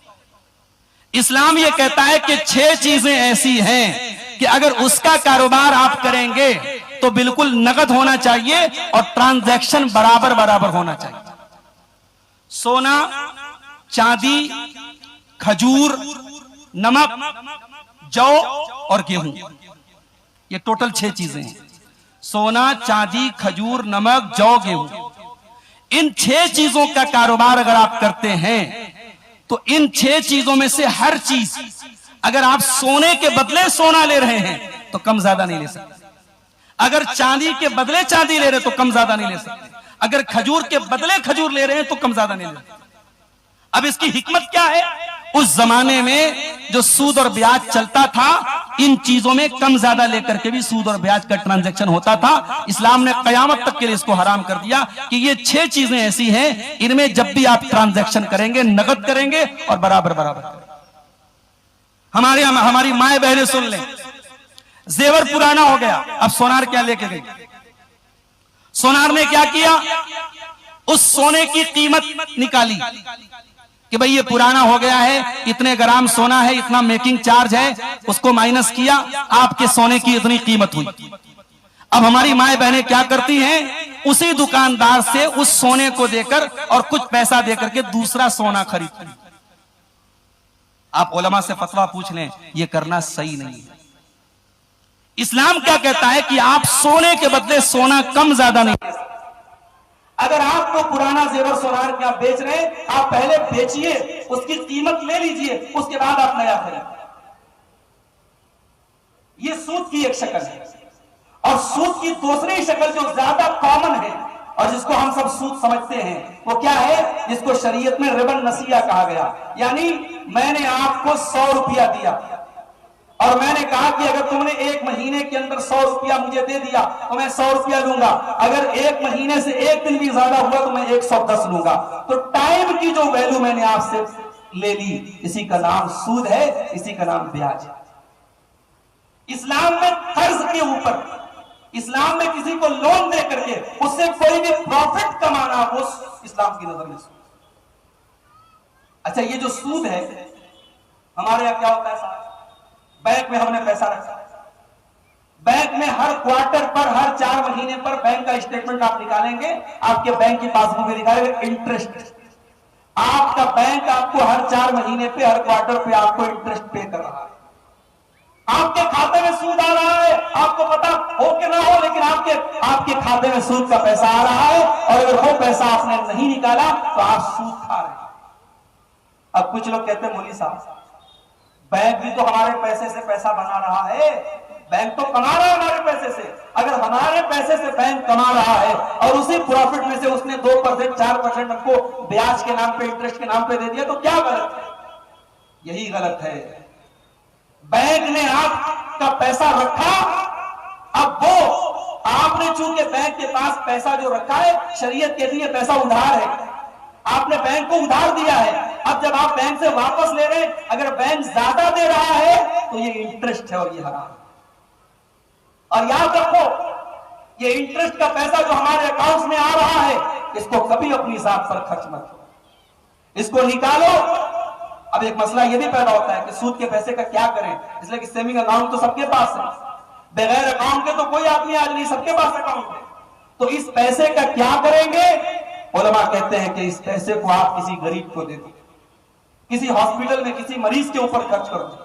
इस्लाम यह कहता है कि 6 चीजें ऐसी हैं कि अगर उसका कारोबार आप करेंगे तो बिल्कुल नगद होना चाहिए और ट्रांजैक्शन बराबर होना चाहिए। सोना, चांदी, खजूर, नमक जौ और गेहूं, ये टोटल 6 चीजें हैं। सोना, चांदी, खजूर, नमक, जौ, गेहूं, इन 6 चीजों का कारोबार अगर आप करते हैं तो इन 6 चीजों में से हर चीज, अगर आप सोने के बदले सोना ले रहे हैं तो कम ज्यादा नहीं ले सकते, अगर चांदी के बदले चांदी ले रहे हैं तो कम ज्यादा नहीं ले सकते, अगर खजूर के बदले खजूर ले रहे हैं तो कम ज्यादा नहीं ले सकते। अब इसकी हिकमत क्या है? उस जमाने में जो सूद और ब्याज चलता था, इन चीजों में कम ज्यादा लेकर के भी सूद और ब्याज का ट्रांजैक्शन होता था। इस्लाम ने कयामत तक के लिए इसको हराम कर दिया कि ये 6 चीजें ऐसी हैं, इनमें जब भी आप ट्रांजैक्शन करेंगे नगद करेंगे और बराबर बराबर करेंगे। हमारी माए बहनें सुन लें, जेवर पुराना हो गया, अब सोनार क्या लेके गई? सोनार ने क्या किया? उस सोने की कीमत निकाली कि भाई ये पुराना हो गया है, इतने ग्राम सोना है, इतना मेकिंग चार्ज है, उसको माइनस किया, आपके सोने की इतनी कीमत हुई। अब हमारी माए बहनें क्या करती हैं? उसी दुकानदार से उस सोने को देकर और कुछ पैसा देकर के दूसरा सोना खरीदती हैं। आप उलमा से फतवा पूछ लें, ये करना सही नहीं है। इस्लाम क्या कहता है कि आप सोने के बदले सोना कम ज्यादा नहीं। अगर आपको पुराना जेवर सोनार क्या बेच रहे हैं, आप पहले बेचिए, उसकी कीमत ले लीजिए, उसके बाद आप नया खरीदिए। ये सूद की एक शक्ल है। और सूद की दूसरी शक्ल जो ज्यादा कॉमन है और जिसको हम सब सूद समझते हैं, वो क्या है? जिसको शरीयत में रिबन नसीया कहा गया। यानी मैंने आपको 100 रुपया दिया और मैंने कहा कि अगर तुमने 1 महीने के अंदर 100 रुपया मुझे दे दिया तो मैं 100 रुपया लूंगा, अगर 1 महीने से 1 दिन भी ज्यादा हुआ तो मैं 110 लूंगा। तो टाइम की जो वैल्यू मैंने आपसे ले ली, इसी का नाम सूद है, इसी का नाम ब्याज है। इस्लाम में कर्ज के ऊपर, इस्लाम में किसी को लोन दे करके उससे कोई भी प्रॉफिट कमाना, वो इस्लाम की नजर में सूद। अच्छा, ये जो सूद है हमारे यहां क्या होता है साहब? बैंक में हमने पैसा रखा, बैंक में हर क्वार्टर पर, हर 4 महीने पर बैंक का स्टेटमेंट आप निकालेंगे, आपके बैंक की पासबुक में निकालेंगे इंटरेस्ट। आपका बैंक आपको हर 4 महीने पे, हर क्वार्टर पे आपको इंटरेस्ट पे कर रहा है। आपके खाते में सूद आ रहा है, आपको पता हो कि ना हो, लेकिन आपके खाते में सूद का पैसा आ रहा है। और अगर वो पैसा आपने नहीं निकाला तो आप सूद खा रहे हैं। अब कुछ लोग कहते हैं, मौलवी साहब बैंक भी तो हमारे पैसे से पैसा बना रहा है, बैंक तो कमा रहा है हमारे पैसे से। अगर हमारे पैसे से बैंक कमा रहा है और उसी प्रॉफिट में से उसने 2%, 4% हमको ब्याज के नाम पे, इंटरेस्ट के नाम पे दे दिया, तो क्या गलत है? यही गलत है। बैंक ने आपका पैसा रखा, अब वो आपने चूंकि बैंक के पास पैसा जो रखा है, शरीयत कहती है पैसा उधार है, आपने बैंक को उधार दिया है। अब जब आप बैंक से वापस ले रहे हैं, अगर बैंक ज्यादा दे रहा है तो ये इंटरेस्ट है और ये हराम है। और याद रखो, ये इंटरेस्ट का पैसा जो हमारे अकाउंट में आ रहा है, इसको कभी अपनी जात पर खर्च मत करो, इसको निकालो। अब एक मसला ये भी पैदा होता है कि सूद के पैसे का क्या करें, इसलिए कि सेविंग अकाउंट तो सबके पास है, बगैर अकाउंट के तो कोई आदमी आज नहीं, सबके पास अकाउंट है। तो इस पैसे का क्या करेंगे? उलमा कहते हैं कि इस पैसे को आप किसी गरीब को दे दो, किसी हॉस्पिटल में किसी मरीज के ऊपर खर्च कर दो,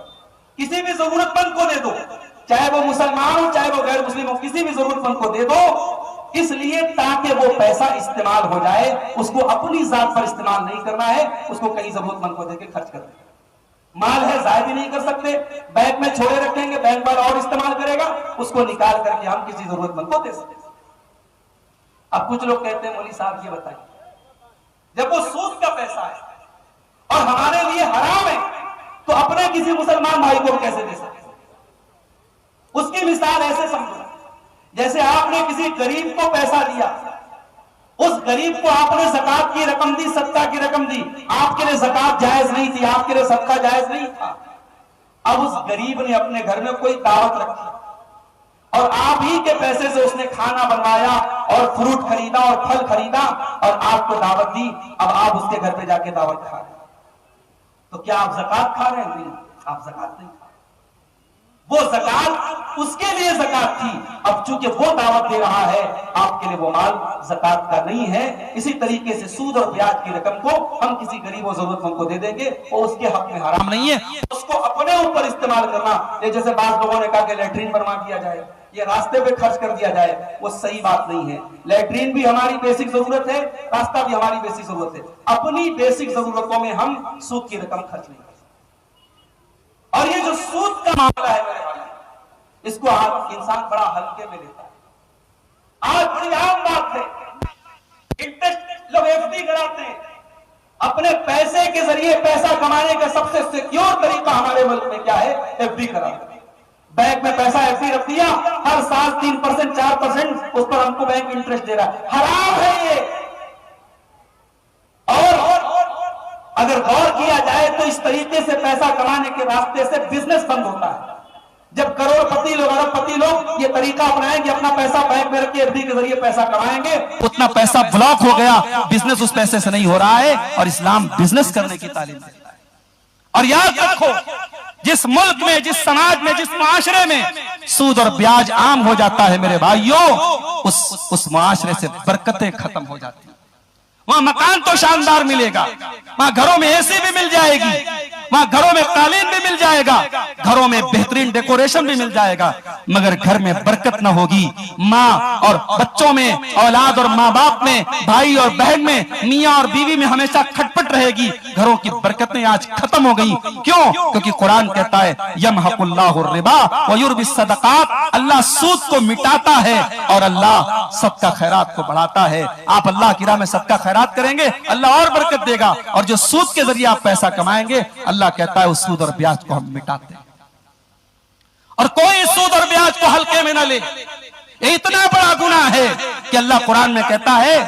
किसी भी जरूरतमंद को दे दो, चाहे वो मुसलमान हो चाहे वो गैर मुस्लिम हो, किसी भी जरूरतमंद को दे दो, इसलिए ताकि वो पैसा इस्तेमाल हो जाए। उसको अपनी जात पर इस्तेमाल नहीं करना है, उसको कहीं जरूरतमंद को देकर खर्च करना है। माल है, जायद ही नहीं कर सकते, बैंक में छोड़े रखेंगे, बैंक वाला और इस्तेमाल करेगा, उसको निकाल करके हम किसी जरूरतमंद को दे सकते। अब कुछ लोग कहते हैं, मौलवी साहब ये बताइए, जब वो सूद का पैसा है और हमारे लिए हराम है, तो अपने किसी मुसलमान भाई को कैसे दे सकते? उसकी मिसाल ऐसे समझो, जैसे आपने किसी गरीब को पैसा दिया, उस गरीब को आपने ज़कात की रकम दी, सदका की रकम दी, आपके लिए ज़कात जायज नहीं थी, आपके लिए सदका जायज नहीं था। अब उस गरीब ने अपने घर में कोई दावत रखी और आप ही के पैसे से उसने खाना बनवाया और फ्रूट खरीदा और फल खरीदा और आपको दावत दी। अब आप उसके घर पे जाके दावत खा रहे हैं, तो क्या आप ज़कात खा रहे हैं? नहीं, आप ज़कात नहीं खा रहे। वो ज़कात उसके लिए ज़कात थी, अब चूंकि वो दावत दे रहा है आपके लिए वो माल ज़कात का नहीं है। इसी तरीके से सूद और ब्याज की रकम को हम किसी गरीब और जरूरतमंद को दे देंगे और उसके हक में हराम नहीं है, उसको अपने ऊपर इस्तेमाल करना। ये जैसे बात लोगों ने कहा कि लैट्रीन बनवा दिया जाए, ये रास्ते पे खर्च कर दिया जाए, वो सही बात नहीं है। लैट्रीन भी हमारी बेसिक जरूरत है, रास्ता भी हमारी बेसिक जरूरत है। अपनी बेसिक जरूरतों में हम सूद की रकम खर्च नहीं कर सकते। और ये जो सूद का मामला है मेरे भाई, इसको आज इंसान बड़ा हल्के में लेता है। आज बड़ी आम बात है, इंटरेस्ट लोग एफडी कराते हैं। अपने पैसे के जरिए पैसा कमाने का सबसे सिक्योर तरीका हमारे मुल्क में क्या है? एफडी कराना। बैंक में पैसा एफडी रख दिया, हर साल 3% 4% उस पर हमको बैंक इंटरेस्ट दे रहा है। हराम है ये। और अगर गौर किया जाए तो इस तरीके से पैसा कमाने के रास्ते से बिजनेस बंद होता है। जब करोड़पति लोग, अरबपति लोग ये तरीका अपनाएंगे, अपना पैसा बैंक में रख के एफडी के जरिए पैसा कमाएंगे, उतना पैसा ब्लॉक हो गया, बिजनेस उस पैसे से नहीं हो रहा है। और इस्लाम बिजनेस करने की तालीम देता है। और याद रखो, जिस मुल्क में, जिस समाज में, जिस माशरे में सूद और ब्याज आम हो जाता है मेरे भाइयों, उस माशरे से बरकतें खत्म हो जाती हैं। वहां मकान तो शानदार मिलेगा, वहां घरों में एसी भी मिल जाएगी, वहां घरों में कालीन भी मिल जाएगा, घरों में बेहतरीन डेकोरेशन भी मिल जाएगा, मगर घर में बरकत न होगी। माँ और बच्चों में, औलाद और माँ बाप में, भाई और बहन में, मियाँ और बीवी में हमेशा खटपट रहेगी। घरों की बरकतें आज खत्म हो गई। क्यों? क्योंकि कुरान कहता है यमहकुल्लाहु रिबा व युर्बिस सदकात, अल्लाह सूद को मिटाता है और अल्लाह सदका खैरात को बढ़ाता है। आप अल्लाह की राह में सदका खैरात करेंगे, अल्लाह और बरकत देगा। और जो सूद के जरिए आप पैसा कमाएंगे, अल्लाह कहता है उस सूद और ब्याज को हम मिटाते हैं। और कोई सूद और ब्याज को हल्के में न ले। ये इतना बड़ा गुनाह है कि अल्लाह कुरान में कहता है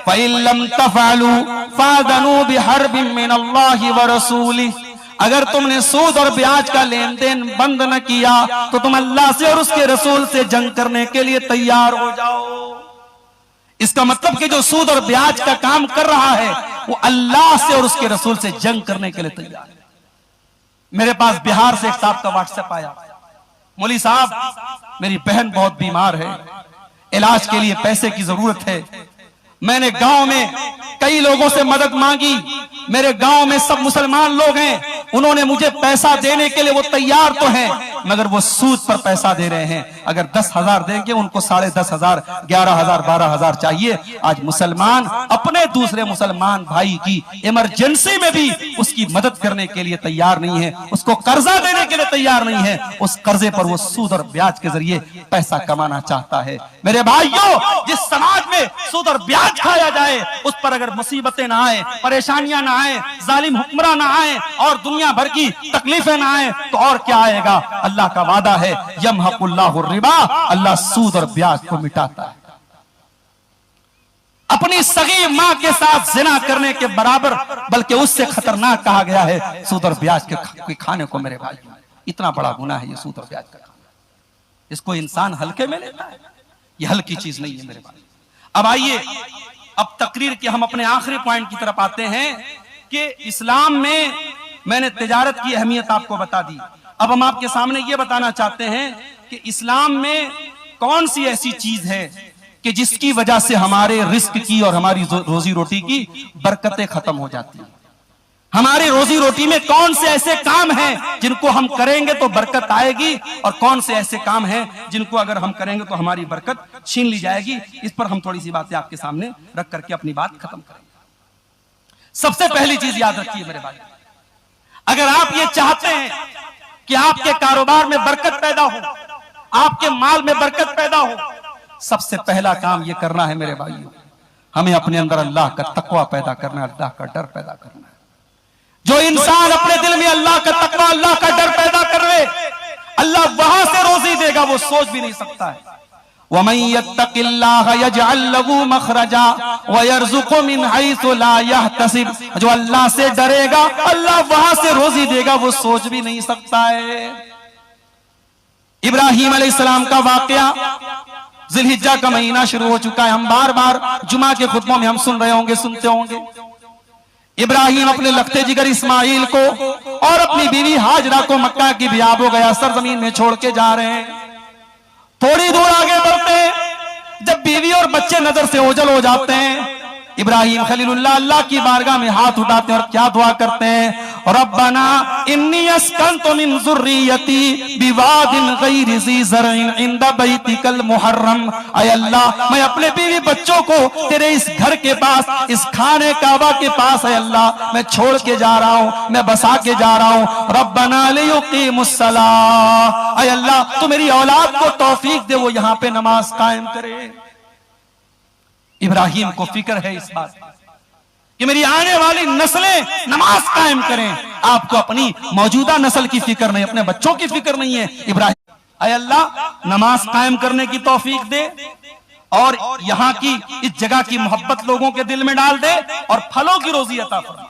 फ़इल्लम तफ़अलू फ़अज़नू बिहर्बिन मिनल्लाहि व रसूलिही, अगर तुमने सूद और ब्याज का लेन देन बंद न किया तो तुम अल्लाह से और उसके रसूल से जंग करने के लिए तैयार हो जाओ। इसका मतलब कि जो सूद और ब्याज का काम कर रहा है वो अल्लाह से और उसके रसूल से जंग करने के लिए तैयार है। मेरे पास बिहार से एक साहब का व्हाट्सएप आया, मौली साहब मेरी बहन बहुत बीमार है, इलाज के लिए पैसे की जरूरत है। मैंने गांव में कई लोगों से मदद मांगी, मेरे गांव में सब मुसलमान लोग हैं, उन्होंने मुझे पैसा देने के लिए वो तैयार तो हैं, मगर वो सूद पर पैसा दे रहे हैं। अगर 10,000 देंगे उनको 10,500, 11,000, 12,000 चाहिए। आज मुसलमान अपने दूसरे मुसलमान भाई की इमरजेंसी में भी उसकी मदद करने के लिए तैयार नहीं है, उसको कर्जा देने के लिए तैयार नहीं है। उस कर्जे पर वो सूद और ब्याज के जरिए पैसा कमाना चाहता है। मेरे भाइयों, जिस समाज में सूद और ब्याज खाया जाए उस पर अगर मुसीबतें ना आए, परेशानियां ना आए, जालिम हुक्मरान ना आए और दुनिया भर की तकलीफें ना आए तो और क्या आएगा? अल्लाह का वादा है यमहकुल्लाहु रिबा, अल्लाह सूद और ब्याज को मिटाता है। अपनी सगी मां के साथ जिना करने के बराबर, बल्कि उससे खतरनाक कहा गया है सूद और ब्याज के खाने को। मेरे भाई, इतना बड़ा गुनाह है ये सूद और ब्याज का खाना। इसको इंसान हल्के में लेता है, ये हल्की चीज नहीं है मेरे भाई। अब आइए, अब तकरीर के हम अपने आखिरी पॉइंट की तरफ आते हैं कि इस्लाम में मैंने तिजारत की अहमियत आपको बता दी। अब हम आपके सामने ये बताना चाहते हैं कि इस्लाम में कौन सी ऐसी चीज है कि जिसकी वजह से हमारे रिस्क की और हमारी रोजी रोटी की बरकतें खत्म हो जाती हैं। हमारी रोजी रोटी में कौन से ऐसे काम हैं जिनको हम करेंगे तो बरकत आएगी, और कौन से ऐसे काम हैं जिनको अगर हम करेंगे तो हमारी बरकत छीन ली जाएगी। इस पर हम थोड़ी सी बातें आपके सामने रख करके अपनी बात खत्म करेंगे। सबसे पहली चीज याद रखिए मेरे भाई, अगर आप ये चाहते हैं कि आपके कारोबार में बरकत पैदा हो, आपके माल में बरकत पैदा हो, सबसे पहला काम ये करना है मेरे भाइयों, हमें अपने अंदर अल्लाह का तकवा पैदा करना है, अल्लाह का डर पैदा करना है। जो इंसान अपने दिल में अल्लाह का तकवा, अल्लाह का डर पैदा कर ले, अल्लाह वहां से रोजी देगा वो सोच भी नहीं सकता है। वमन यत्तकिल्लाह यजअल लहू मखरजा व यरज़ुक़हु मिन हैसु ला यहतसिब, जो अल्लाह से डरेगा अल्लाह वहां से रोजी देगा वो सोच भी नहीं सकता है। इब्राहिम अलैहिस्सलाम का वाकया, जिलहिज्जा का महीना शुरू हो चुका है, हम बार बार जुमा के खुतबों में हम सुन रहे होंगे, सुनते होंगे। इब्राहिम अपने लखते जिगर इस्माइल को और अपनी बीवी हाजरा को मक्का की बियाबो गया सरजमीन में छोड़ के जा रहे हैं। थोड़ी दूर आगे बढ़ते हैं, जब बीवी और बच्चे नजर से ओझल हो जाते हैं, इब्राहिम खलीलुल्लाह अल्लाह की बारगाह में हाथ उठाते हैं और क्या दुआ करते हैं, रब्बना इन्नी अस्कनतु मिन ज़ुर्रियती बिवादिन गैरि ज़ी ज़रइन इंद बैतिकल मुहर्रम। ऐ अल्लाह, मैं अपने बीवी बच्चों को तेरे इस घर के पास, इस खाने काबा के पास है अल्लाह, मैं छोड़ के जा रहा हूं, मैं बसा के जा रहा हूं। रब्बना लियुकीमुस्सलाह, ऐ अल्लाह तू मेरी औलाद को तौफीक दे, वो यहां पे नमाज कायम करे। इब्राहिम को फिक्र है इस बात कि मेरी आने वाली नस्लें नमाज कायम करें। आपको अपनी मौजूदा नस्ल की फिक्र नहीं, अपने बच्चों की फिक्र नहीं है। इब्राहिम, ऐ अल्लाह नमाज कायम करने की तौफीक दे और यहां की इस जगह की मोहब्बत लोगों के दिल में डाल दे और फलों की रोजी अता फरमा।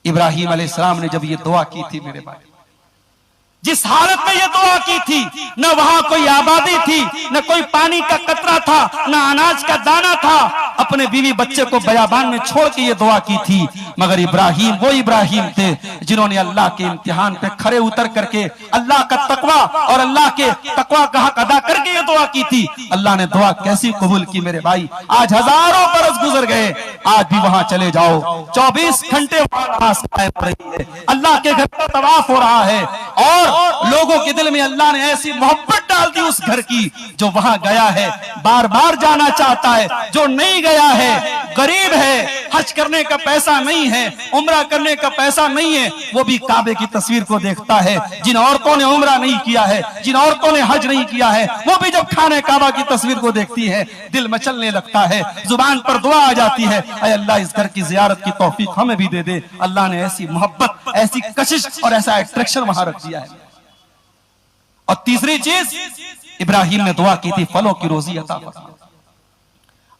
इब्राहिम अलैहिस्सलाम ने जब ये दुआ की थी मेरे भाई, जिस हालत में ये दुआ की थी, न वहां कोई आबादी थी, न कोई पानी का कतरा था, न अनाज का दाना था, अपने बीवी बच्चे को बयाबान में छोड़ के ये दुआ की थी। मगर इब्राहिम वो इब्राहिम थे जिन्होंने अल्लाह के इम्तिहान पे खड़े उतर करके अल्लाह का तकवा और अल्लाह के तकवा का हक अदा करके ये दुआ की थी। अल्लाह ने दुआ कैसी कबूल की मेरे भाई। आज हजारों बरस गुजर गए, आज भी वहां चले जाओ, 24 घंटे नमाज कायम हो रही है, अल्लाह के घर का तवाफ हो रहा है और लोगों के दिल में अल्लाह ने ऐसी मोहब्बत डाल दी उस घर की, जो वहां गया है बार बार जाना चाहता है, जो नहीं गया है, गरीब है, हज करने का पैसा नहीं है, उम्रा करने का पैसा नहीं है, वो भी काबे की तस्वीर को देखता है। जिन औरतों ने उम्रा नहीं किया है, जिन औरतों ने हज नहीं किया है, वो भी जब खाने काबा की तस्वीर को देखती है दिल मचलने लगता है, जुबान पर दुआ आ जाती है, ऐ अल्लाह इस घर की जियारत की तौफीक हमें भी दे दे। अल्लाह ने ऐसी मोहब्बत, ऐसी कशिश और ऐसा अट्रैक्शन वहां रख दिया है। और तीसरी चीज, इब्राहिम ने दुआ की थी फलों की रोजी अता फरमा।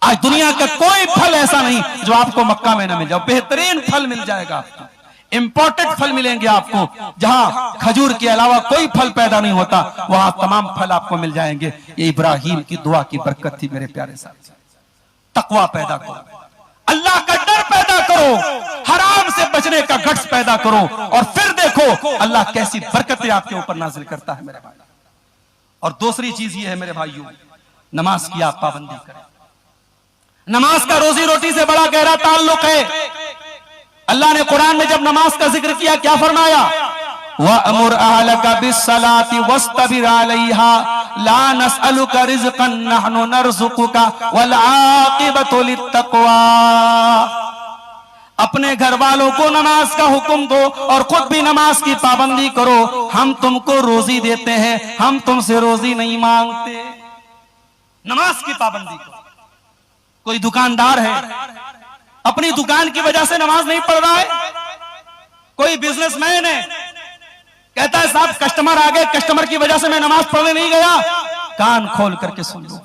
आज दुनिया का कोई फल ऐसा नहीं जो आपको मक्का में न मिल जाए, बेहतरीन फल मिल जाएगा आपको, इंपोर्टेड फल मिलेंगे आपको। जहां खजूर के अलावा कोई फल पैदा नहीं होता, वहां तमाम फल आपको मिल जाएंगे। ये इब्राहिम की दुआ की बरकत थी मेरे प्यारे साथ। तकवा पैदा करो, अल्लाह का डर पैदा करो, हराम से बचने का गट्स पैदा करो और फिर देखो अल्लाह कैसी बरकतें आपके ऊपर नाजिल करता है मेरे भाई। और दूसरी चीज ये है मेरे भाइयों, नमाज की आप पाबंदी करें। नमाज का रोजी रोटी से बड़ा गहरा ताल्लुक है। अल्लाह ने कुरान में जब नमाज का जिक्र किया क्या फरमाया, वअमुर अहलका बिस्सलाति वस्तबिर अलैहा ला नसअलुका रिज़्क़न नहनु नरज़ुकुका वल आक़िबतु लित्तक़वा। अपने घर वालों को नमाज का हुक्म दो और खुद भी नमाज की पाबंदी करो। हम तुमको रोजी देते हैं, हम तुमसे रोजी नहीं मांगते। नमाज की पाबंदी करो। कोई दुकानदार है, अपनी दुकान की वजह से नमाज नहीं पढ़ रहा है। कोई बिजनेसमैन है, कहता है साहब कस्टमर आ गए, कस्टमर की वजह से मैं नमाज पढ़ने नहीं गया। कान खोल करके सुन लो,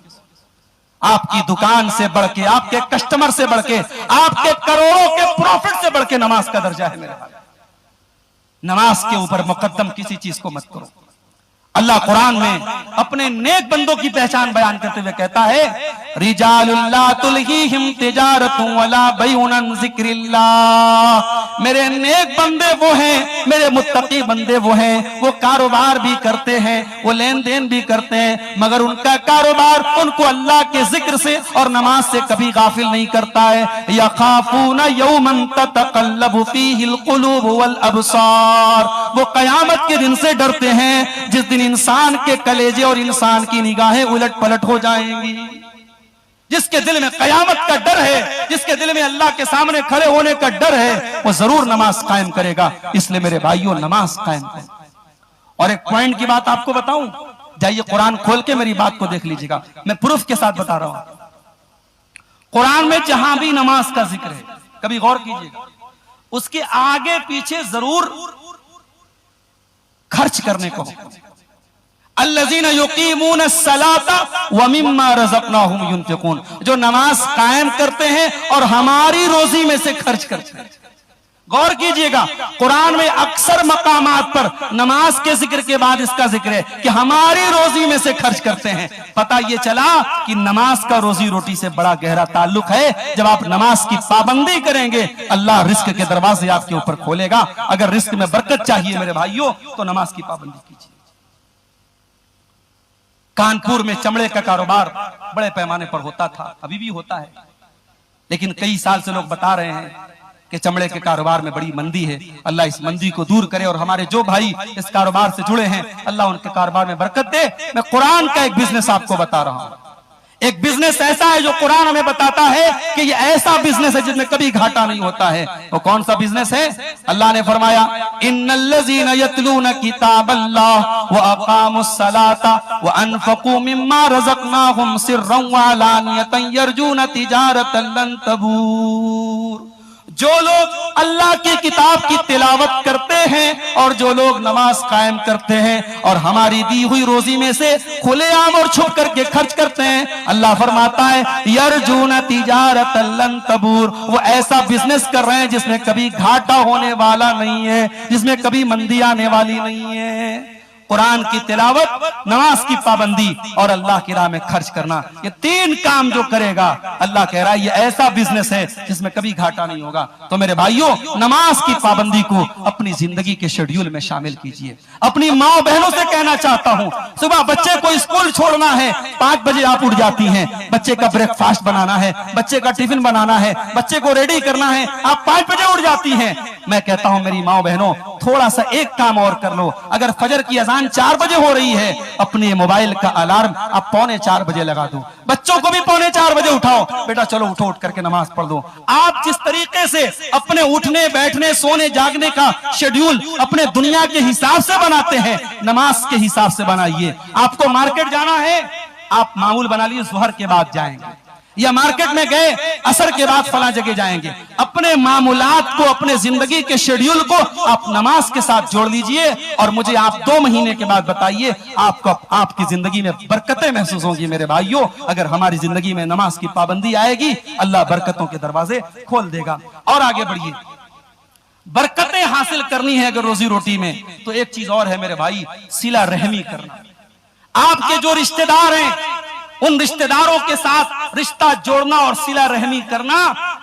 आपकी दुकान से बढ़ के, आपके कस्टमर से बढ़ के, आपके करोड़ों के प्रॉफिट से बढ़ के नमाज का दर्जा है मेरे भाई। नमाज के ऊपर मुकद्दम किसी चीज को मत करो। अल्लाह कुरान में अपने नेक बंदों की पहचान बयान करते हुए कहता है, रिजालुल ला तुल्हीहिम तिजारतुन वला बैउन अन ज़िक्रिल्लाह। मेरे नेक बंदे वो हैं, मेरे मुत्तकी बंदे वो हैं, वो कारोबार भी करते हैं, वो लेन देन भी करते हैं, मगर उनका कारोबार उनको अल्लाह के जिक्र से और नमाज से कभी गाफिल नहीं करता है। यखाफूना यौमन ततक़ल्लबु फीहिल क़ुलूब वल अबसार। वो कयामत के दिन से डरते हैं जिस दिन इंसान के कलेजे और इंसान की निगाहें उलट पलट हो जाएंगी। जिसके दिल में कयामत का डर है, जिसके दिल में अल्लाह के सामने खड़े होने का डर है, वो जरूर नमाज कायम करेगा। इसलिए मेरे भाइयों नमाज कायम करें। और एक पॉइंट की बात आपको बताऊं, जाइए कुरान खोल के मेरी बात को देख लीजिएगा, मैं प्रूफ के साथ बता रहा हूं। कुरान में जहां भी नमाज का जिक्र है, कभी गौर कीजिएगा, उसके आगे पीछे जरूर खर्च करने को। अल्लज़ीना युकीमूना अस्सलाता व मिम्मा रज़क़नाहुम युनफ़िक़ून। जो नमाज कायम करते हैं और हमारी रोजी में से खर्च करते हैं। गौर कीजिएगा, कुरान में अक्सर मकामात पर नमाज के जिक्र के बाद इसका जिक्र है कि हमारी रोजी में से खर्च करते हैं। पता ये चला कि नमाज का रोजी रोटी से बड़ा गहरा ताल्लुक है। जब आप नमाज की पाबंदी करेंगे, अल्लाह रिस्क के दरवाजे आपके ऊपर खोलेगा। अगर रिस्क में बरकत चाहिए मेरे भाइयों, तो नमाज की पाबंदी कीजिए। कानपुर में चमड़े का कारोबार बड़े पैमाने पर होता था, अभी भी होता है, लेकिन कई साल से लोग बता रहे हैं कि चमड़े के कारोबार में बड़ी मंदी है। अल्लाह इस मंदी को दूर करे और हमारे जो भाई इस कारोबार से जुड़े हैं, अल्लाह उनके कारोबार में बरकत दे। मैं कुरान का एक बिजनेस आपको बता रहा हूं। एक बिजनेस ऐसा है जो कुरान हमें बताता है कि ये ऐसा बिजनेस है जिसमें कभी घाटा नहीं होता है। वो कौन सा बिजनेस है? अल्लाह ने फरमाया, इन्नल्लज़ीना यतलूना किताबल्लाह व अक़ामुस्सलाता व अनफ़क़ू मिम्मा रज़क़नाहुम सिर्रन व अलानियतन यरजूना तिजारतन लन तबूर। जो लोग अल्लाह की किताब की तिलावत करते हैं और जो लोग नमाज कायम करते हैं और हमारी दी हुई रोजी में से खुलेआम और छुप करके खर्च करते हैं, अल्लाह फरमाता है यरजूना तिजारतन लन तबूर। वो ऐसा बिजनेस कर रहे हैं जिसमें कभी घाटा होने वाला नहीं है, जिसमें कभी मंदी आने वाली नहीं है। कुरान की तिलावत, नमाज की पाबंदी और अल्लाह की राह में खर्च करना, ये तीन काम जो करेगा, अल्लाह कह रहा है ये ऐसा बिजनेस है जिसमें कभी घाटा नहीं होगा। तो मेरे भाइयों, नमाज की पाबंदी को अपनी जिंदगी के शेड्यूल में शामिल कीजिए। अपनी माँ बहनों से कहना चाहता हूँ, सुबह बच्चे को स्कूल छोड़ना है, 5 बजे आप उठ जाती हैं। बच्चे का ब्रेकफास्ट बनाना है, बच्चे का टिफिन बनाना है, बच्चे को रेडी करना है, आप 5 बजे उठ जाती हैं। मैं कहता हूं मेरी माँ बहनों, थोड़ा सा एक काम और कर लो। अगर फजर की अजान 4 बजे हो रही है, अपने मोबाइल का अलार्म आप 3:45 बजे लगा दो। बच्चों को भी 3:45 बजे उठाओ, बेटा चलो उठो, उठ करके नमाज पढ़ दो। आप जिस तरीके से अपने उठने बैठने सोने जागने का शेड्यूल अपने दुनिया के हिसाब से बनाते हैं, नमाज के हिसाब से बनाइए। आपको मार्केट जाना है, आप मामूल बना लिए ज़ोहर के बाद जाएंगे, या मार्केट में गए असर के बाद फला जगह जाएंगे। अपने मामूलात को, अपने जिंदगी के शेड्यूल को आप नमाज के साथ जोड़ लीजिए और मुझे आप 2 महीने के बाद बताइए आपको आपकी जिंदगी में बरकतें महसूस होंगी। मेरे भाइयों, अगर हमारी जिंदगी में नमाज की पाबंदी आएगी, अल्लाह बरकतों के दरवाजे खोल देगा। और आगे बढ़िए, बरकतें हासिल करनी है अगर रोजी रोटी में, तो एक चीज और है मेरे भाई, सिला रहमी करना। आपके जो रिश्तेदार हैं, उन रिश्तेदारों के साथ रिश्ता जोड़ना और सिला रहमी करना,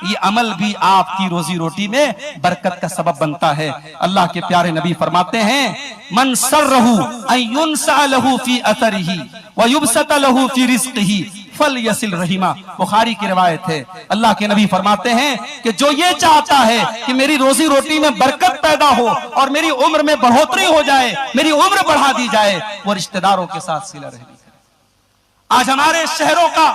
ये अमल भी आपकी रोजी रोटी में बरकत का सबब बनता है। अल्लाह के प्यारे नबी फरमाते हैं, मन सर्रहु अन युनसा लहु फी अथरिही व युबसत लहु फी रिज़्क़िही फलयसिल रहीमा। बुखारी की रिवायत है। अल्लाह के नबी फरमाते हैं कि जो ये चाहता है कि मेरी रोजी रोटी में बरकत पैदा हो और मेरी उम्र में बढ़ोतरी हो जाए, मेरी उम्र बढ़ा दी जाए, वो रिश्तेदारों के साथ सिला रहमी। आज हमारे शहरों का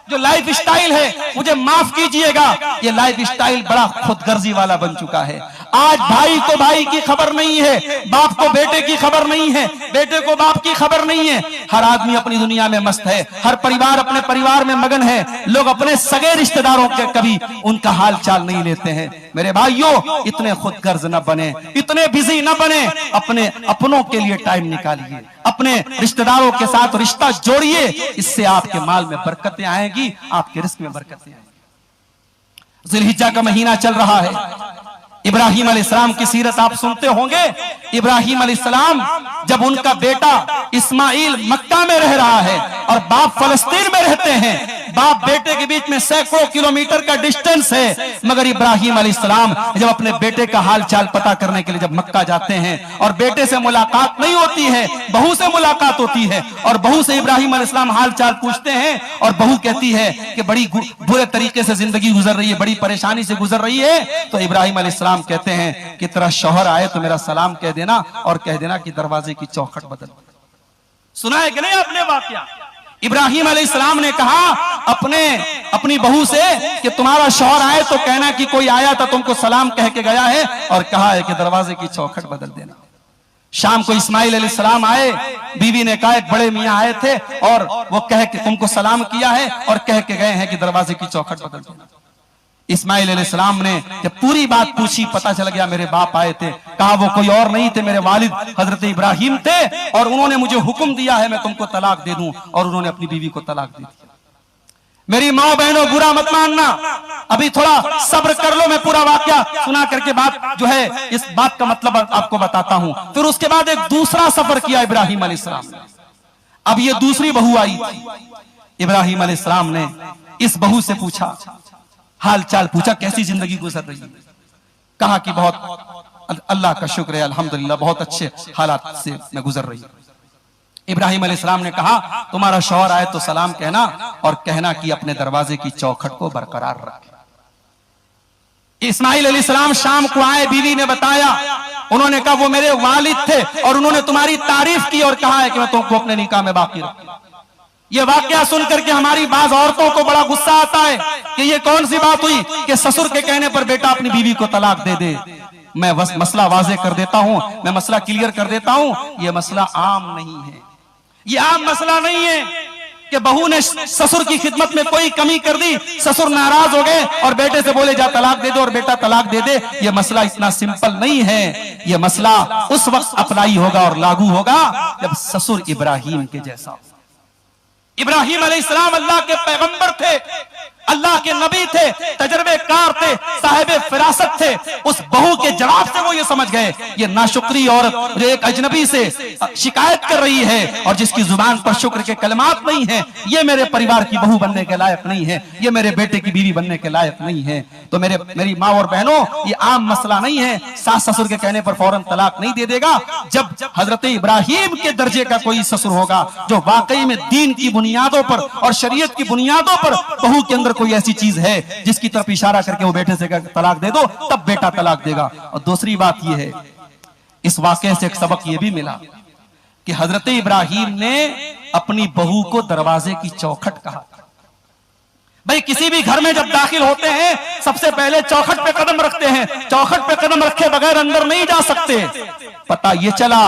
जो लाइफ स्टाइल है, मुझे माफ कीजिएगा, ये लाइफ स्टाइल बड़ा खुदगर्जी वाला बन चुका है। आज भाई को भाई की खबर नहीं है, बाप को बेटे की खबर नहीं है, बेटे को बाप की खबर नहीं है। हर आदमी अपनी दुनिया में मस्त है, हर परिवार अपने परिवार में मगन है। लोग अपने सगे रिश्तेदारों के कभी उनका हाल चाल नहीं लेते हैं। मेरे भाइयों, इतने खुदगर्ज न बने, इतने बिजी न बने, अपने अपनों के लिए टाइम निकालिए, अपने रिश्तेदारों के साथ रिश्ता जोड़िए। इससे आपके माल में बरकतें आएंगी, आपके रिस्क में बरकतें आएंगी। ज़िलहिज्जा का महीना चल रहा है। इब्राहिम अलैहिस्सलाम की सीरत आप सुनते होंगे। इब्राहिम अलैहिस्सलाम, जब उनका बेटा इस्माइल मक्का में रह रहा है और बाप फलस्तीन में रहते हैं, बाप बेटे के बीच में सैकड़ों किलोमीटर का डिस्टेंस है, मगर इब्राहिम अलैहिस्सलाम जब अपने बेटे का हाल चाल पता करने के लिए जब मक्का जाते हैं और बेटे से मुलाकात नहीं होती है, बहू से मुलाकात होती है और बहू से इब्राहिम अलैहिस्सलाम हाल चाल पूछते हैं और बहू कहती है कि बड़ी बुरे तरीके से जिंदगी गुजर रही है, बड़ी परेशानी से गुजर रही है। तो इब्राहिम अलैहिस्सलाम कहते हैं कि तेरा शौहर आए तो मेरा सलाम कह देना और कह देना कि दरवाजे की चौखट बदल। सुना है कि नहीं आपने वाकया? इब्राहिम अलैहिस्सलाम ने कहा अपनी बहू से कि तुम्हारा शौहर आए तो कहना कि कोई आया था, तुमको सलाम कह के गया है, और कहा है कि दरवाजे की चौखट बदल देना। शाम को इस्माइल अलैहिस्सलाम आए, बीवी ने कहा एक बड़े मियां आए थे और वो कह के तुमको सलाम किया है और कह के गए हैं कि दरवाजे की चौखट बदल देना। इस्माइल अलैहिस्सलाम ने जब पूरी बात पूछी, पता चल गया मेरे बाप आए थे। कहा वो कोई और नहीं थे, मेरे वालिद हजरत इब्राहिम थे और उन्होंने मुझे हुक्म दिया है मैं तुमको तलाक दे दूं, और उन्होंने अपनी बीवी को तलाक दे दिया। मेरी माओ बहनों, बुरा मत मानना, अभी थोड़ा सब्र कर लो, मैं पूरा वाकया सुना करके बात जो है इस बात का मतलब आपको बताता हूं। फिर उसके बाद एक दूसरा सफर किया इब्राहिम अलैहिस्सलाम ने। अब ये दूसरी बहू आई थी। इब्राहिम अलैहिस्सलाम ने इस बहू से पूछा, हाल चाल पूछा, कैसी जिंदगी गुजर रही है। कहा कि बहुत अल्लाह का शुक्र है, अल्हम्दुलिल्लाह, बहुत अच्छे हालात से मैं गुजर रही हूं। इब्राहिम अलैहिस्सलाम ने कहा, तुम्हारा शौहर आए तो सलाम कहना और कहना कि अपने दरवाजे की चौखट को बरकरार रखे। इस्माइल अलैहिस्सलाम शाम को आए, बीवी ने बताया, उन्होंने कहा वो मेरे वालिद थे और उन्होंने तुम्हारी तारीफ की और कहा है कि मैं तुमको अपने निकाह में बाकी रखूं। ये वाकया सुन करके हमारी बाज औरतों को बड़ा गुस्सा आता है कि ये कौन सी बात हुई कि ससुर के कहने पर बेटा अपनी बीवी को तलाक दे दे। मैं बस मसला वाजे कर देता हूं, मैं मसला क्लियर कर देता हूं, ये मसला आम नहीं है। ये आम मसला नहीं है कि बहू ने ससुर की खिदमत में कोई कमी कर दी, ससुर नाराज हो गए और बेटे से बोले जा तलाक दे दो और बेटा तलाक दे दे। ये मसला इतना सिंपल नहीं है। ये मसला उस वक्त अप्लाई होगा और लागू होगा जब ससुर इब्राहिम के जैसा हो। इब्राहिम अलैहिस्सलाम अल्लाह के पैगंबर थे, अल्लाह के नबी थे, तजर्बेकार थे, साहिबे फिरासत थे। उस बहू के जवाब से वो ये समझ गए ये नाशुक्री औरत जो एक अजनबी से शिकायत कर रही है और जिसकी जुबान पर शुक्र के कलमात नहीं है, ये मेरे परिवार की बहू बनने के लायक नहीं है, ये मेरे बेटे की बीवी बनने के लायक नहीं है। तो मेरी माँ और बहनों, ये आम मसला नहीं है। सास ससुर के कहने पर फौरन तलाक नहीं दे देगा। जब हजरत इब्राहिम के दर्जे का कोई ससुर होगा जो वाकई में दीन की बुनियादों पर और शरीयत की बुनियादों पर बहू के अंदर कोई ऐसी चीज है जिसकी तरफ इशारा करके वो बेटे से तलाक दे दो, तब बेटा तलाक देगा। और दूसरी बात ये है, इस वाकये से एक सबक ये भी मिला कि हजरत इब्राहिम ने अपनी बहू को दरवाजे की चौखट कहा। भाई किसी भी घर में जब दाखिल होते हैं सबसे पहले चौखट पे कदम रखते हैं, चौखट पे कदम रखे बगैर अंदर नहीं जा सकते। पता ये चला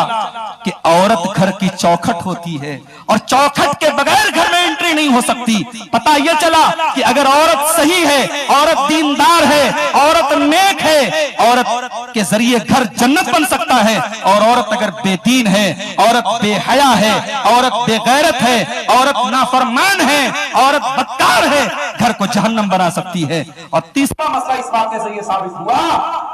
कि औरत घर की चौखट होती है और चौखट के बगैर घर में एंट्री नहीं हो सकती। पता ये चला कि अगर औरत सही है, औरत दीनदार है, औरत नेक है, औरत के जरिए घर जन्नत बन सकता है। और औरत अगर बेदीन है, औरत बेहया है, औरत बेगैरत है, औरत नाफरमान है, औरत बदकार है, घर को जहन्नम बना सकती है। और तीसरा मसला इस वाक़े से ये साबित हुआ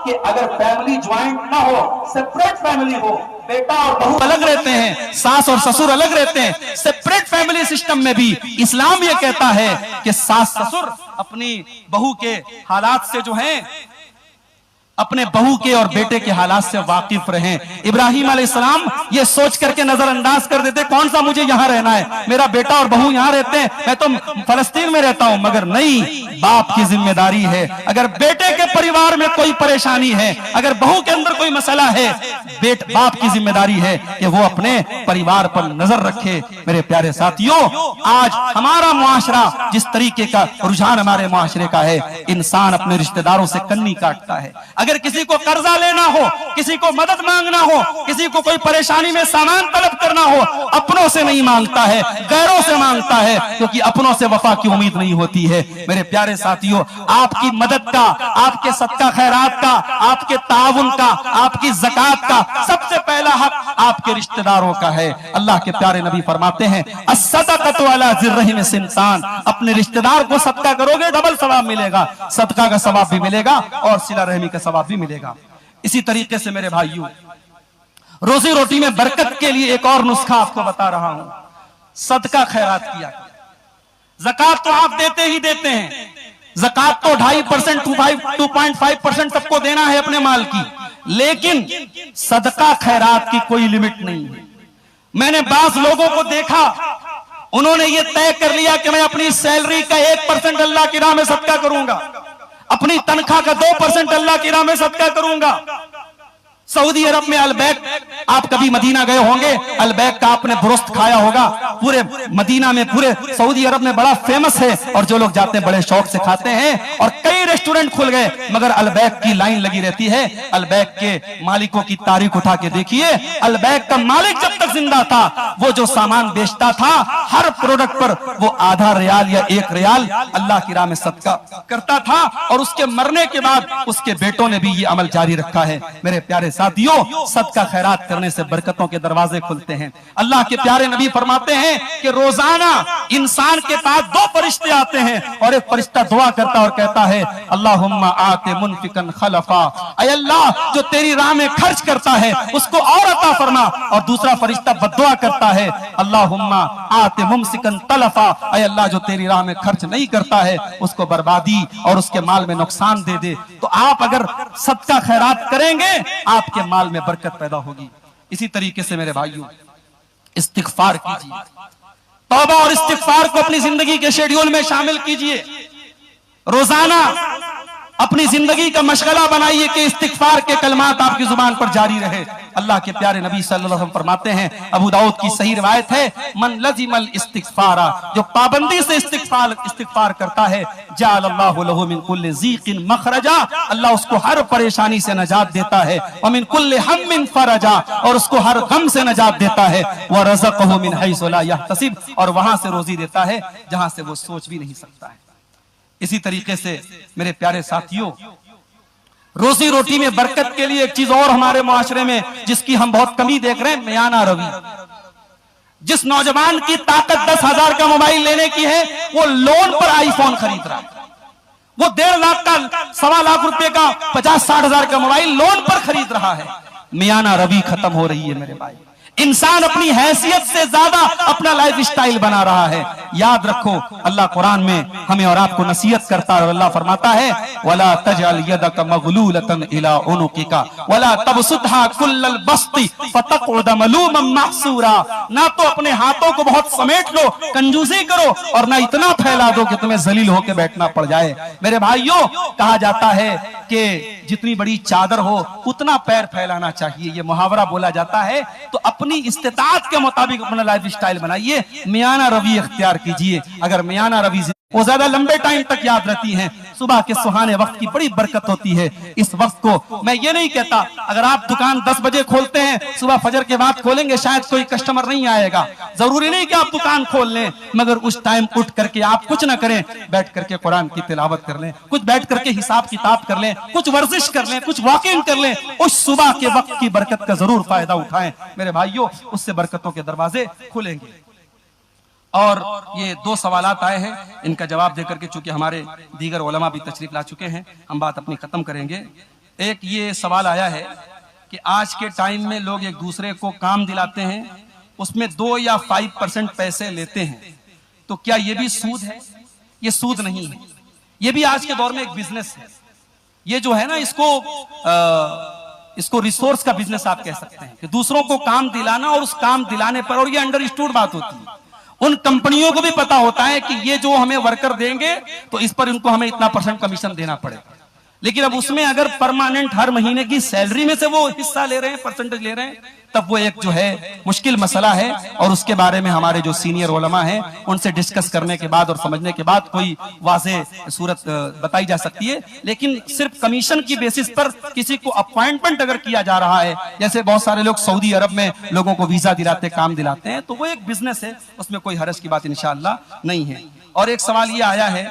कि अगर फैमिली ज्वाइंट ना हो, सेपरेट फैमिली हो, बेटा और बहू अलग रहते हैं, सास और ससुर अलग रहते हैं, सेपरेट फैमिली सिस्टम में भी इस्लाम ये कहता है कि सास ससुर अपनी बहू के हालात से जो हैं, अपने बहू के और बेटे के हालात से वाकिफ रहें। इब्राहिम अलैहिस्सलाम ये सोच करके नजरअंदाज कर देते कौन सा मुझे यहाँ रहना है, मेरा बेटा और बहू यहाँ रहते हैं, मैं तो फलस्तीन में रहता हूं। मगर नहीं, बाप की जिम्मेदारी है। अगर बेटे के परिवार में कोई परेशानी है, अगर बहू के अंदर कोई मसला है, बाप की जिम्मेदारी है कि वो अपने परिवार पर नजर रखे। मेरे प्यारे साथियों, आज हमारा मुआशरा जिस तरीके का रुझान हमारे मुआशरे का है, इंसान अपने रिश्तेदारों से कन्नी काटता है। अगर किसी को कर्जा लेना हो, किसी को मदद मांगना हो, किसी को कोई परेशानी में सामान तलब करना हो, अपनों से नहीं मांगता है, गैरों से मांगता है, क्योंकि अपनों से वफा की उम्मीद नहीं होती है। मेरे प्यारे साथियों, आपकी मदद का, आपके सदका खैरात का, आपके ताउन का, आपकी ज़कात का सबसे पहला हक आपके रिश्तेदारों का है। अल्लाह के प्यारे नबी फरमाते हैं, अस्सदक़तु अला ज़िर्रहिम इंसान, अपने रिश्तेदार को सदका करोगे डबल सवाब मिलेगा, सदका का सवाब भी मिलेगा और सिला रहमी का सवाब भी मिलेगा। इसी तरीके से मेरे भाइयों, रोजी रोटी में बरकत के लिए एक और नुस्खा आपको बता रहा हूं, सदका खैरात किया। ज़कात तो आप देते ही देते हैं, ज़कात तो 2.5% 2.5% सबको देना है अपने माल की, लेकिन सदका खैरात की कोई लिमिट नहीं है। मैंने बाज़ लोगों को देखा, उन्होंने ये तय कर लिया कि मैं अपनी सैलरी का 1% अल्लाह की राह में सदका करूंगा, अपनी तनख्वाह का 2% अल्लाह की राह में सदका करूंगा। सऊदी अरब में अलबैक, आप कभी मदीना गए होंगे, अलबैक का आपने बुरुस्त खाया होगा। पूरे मदीना में, पूरे सऊदी अरब में बड़ा फेमस है और जो लोग जाते हैं बड़े शौक से खाते हैं। और कई रेस्टोरेंट खुल गए, मगर अलबैक की लाइन लगी रहती है। अलबैक के मालिकों की तारीख उठा के देखिए, अलबैक का मालिक जब तक जिंदा था, वो जो सामान बेचता था, हर प्रोडक्ट पर वो आधा रियाल या 1 रियाल अल्लाह की राह में सदका करता था। और उसके मरने के बाद उसके बेटों ने भी ये अमल जारी रखा है। मेरे प्यारे साथियों, सदका खैरात करने से बरकतों के दरवाजे खुलते हैं। अल्लाह के प्यारे नबी फरमाते हैं कि रोजाना इंसान के पास दो फरिश्ते आते हैं और एक फरिश्ता दुआ करता और कहता है अल्लाहुम्मा आते मुनफिकन खलफा, ऐ अल्लाह जो तेरी राह में खर्च करता है उसको और अता फरमा। और दूसरा फरिश्ता बद्दुआ करता है अल्लाहुम्मा आते मुमसिकन तलफा, ऐ अल्लाह जो तेरी राह में खर्च नहीं करता है उसको बर्बादी और उसके माल में नुकसान दे दे। तो आप अगर सदका खैरात करेंगे आपके माल में बरकत पैदा होगी। इसी तरीके से मेरे भाइयों इस्तिगफार कीजिए, तौबा और इस्तिगफार को अपनी जिंदगी के शेड्यूल में शामिल कीजिए। रोजाना अपनी जिंदगी का मशगला बनाइए कि इस्तिगफार के कलमात आपकी जुबान पर जारी रहे। अल्लाह के प्यारे नबी सल्लल्लाहु अलैहि वसल्लम फरमाते हैं, अबू दाऊद की सही रिवायत है, मन लजिमल इस्तिगफारा, जो पाबंदी से इस्तिगफार करता है, जाअलल्लाहु लहु मिन कुल्लि ज़ीक़िन मखरजा, अल्लाह उसको हर परेशानी से नजात देता है, व मिन कुल्लि हम्मिन फरजा, और उसको हर गम से नजात देता है, व रज़क़हु मिन हैसु ला यहतसिब, और वहां से रोजी देता है जहां से वो सोच भी नहीं सकता है। इसी तरीके से मेरे प्यारे साथियों, रोजी रोटी में बरकत के लिए एक चीज और हमारे मुआशरे में जिसकी हम बहुत कमी देख रहे हैं, मियाना रवि। जिस नौजवान की ताकत 10,000 का मोबाइल लेने की है वो लोन पर आईफोन खरीद रहा है, वो 1.5 लाख का 1.25 लाख रुपए का 50-60 हजार का मोबाइल लोन पर खरीद रहा है। मियाना रवि खत्म हो रही है मेरे भाई। इंसान अपनी हैसियत से ज्यादा अपना लाइफ स्टाइल बना रहा है। याद रखो, अल्लाह कुरान में हमें और आपको नसीहत करता है और अल्लाह फरमाता है, वला तजअल यदक मगलूलतन इला उनुकिका वला तबसुतहा कुल्लल बस्ती फतक़उद मलूमन महसूरा। ना तो अपने हाथों को बहुत समेट लो, कंजूसी करो, और ना इतना फैला दो कि तुम्हें जलील होकर बैठना पड़ जाए। मेरे भाइयों, कहा जाता है कि जितनी बड़ी चादर हो उतना पैर फैलाना चाहिए, ये मुहावरा बोला जाता है। तो अपनी इस्तिताअत के मुताबिक अपना लाइफ स्टाइल बनाइए, मियाना रवि इख्तियार कीजिए। अगर मियाना रवि वो ज्यादा लंबे टाइम तक याद रहती हैं, सुबह के सुहाने वक्त की बड़ी बरकत होती है। इस वक्त को मैं ये नहीं कहता, अगर आप दुकान 10 बजे खोलते हैं, सुबह फजर के बाद खोलेंगे, शायद कोई कस्टमर नहीं आएगा। जरूरी नहीं कि आप दुकान खोल लें, मगर उस टाइम उठ करके आप कुछ ना करें, बैठ करके कुरान की तिलावत कर लें, कुछ बैठ करके हिसाब किताब कर लें, कुछ वर्जिश कर लें, कुछ वॉकिंग कर लें, उस सुबह के वक्त की बरकत का जरूर फायदा उठाएं मेरे भाइयों, उससे बरकतों के दरवाजे खुलेंगे। और ये 2 सवालात आए हैं, इनका जवाब देकर के चूंकि हमारे दीगर उलमा भी तशरीफ ला चुके हैं, हम बात अपनी खत्म करेंगे। एक ये सवाल आया है कि आज के टाइम में लोग एक दूसरे को काम दिलाते हैं, उसमें 2 या 5% पैसे लेते हैं, तो क्या ये भी सूद है? ये सूद नहीं है, ये भी आज के दौर में एक बिजनेस है। ये जो है ना, इसको रिसोर्स का बिजनेस आप कह सकते हैं, कि दूसरों को काम दिलाना और उस काम दिलाने पर, और ये अंडरस्टूड बात होती है, उन कंपनियों को भी पता होता है कि ये जो हमें वर्कर देंगे तो इस पर इनको हमें इतना % कमीशन देना पड़ेगा। लेकिन अब उसमें अगर परमानेंट हर महीने की सैलरी में से वो हिस्सा ले रहे हैं, परसेंटेज ले रहे हैं, तब वो एक जो है मुश्किल मसला है। और उसके बारे में हमारे जो सीनियर उलमा हैं उनसे डिस्कस करने के बाद और समझने के बाद कोई वाज़ेह सूरत बताई जा सकती है। लेकिन सिर्फ कमीशन की बेसिस पर किसी को अपॉइंटमेंट अगर किया जा रहा है, जैसे बहुत सारे लोग सऊदी अरब में लोगों को वीजा दिलाते, काम दिलाते हैं, तो वो एक बिजनेस है, उसमें कोई हरज की बात इंशाअल्लाह नहीं है। और एक सवाल ये आया है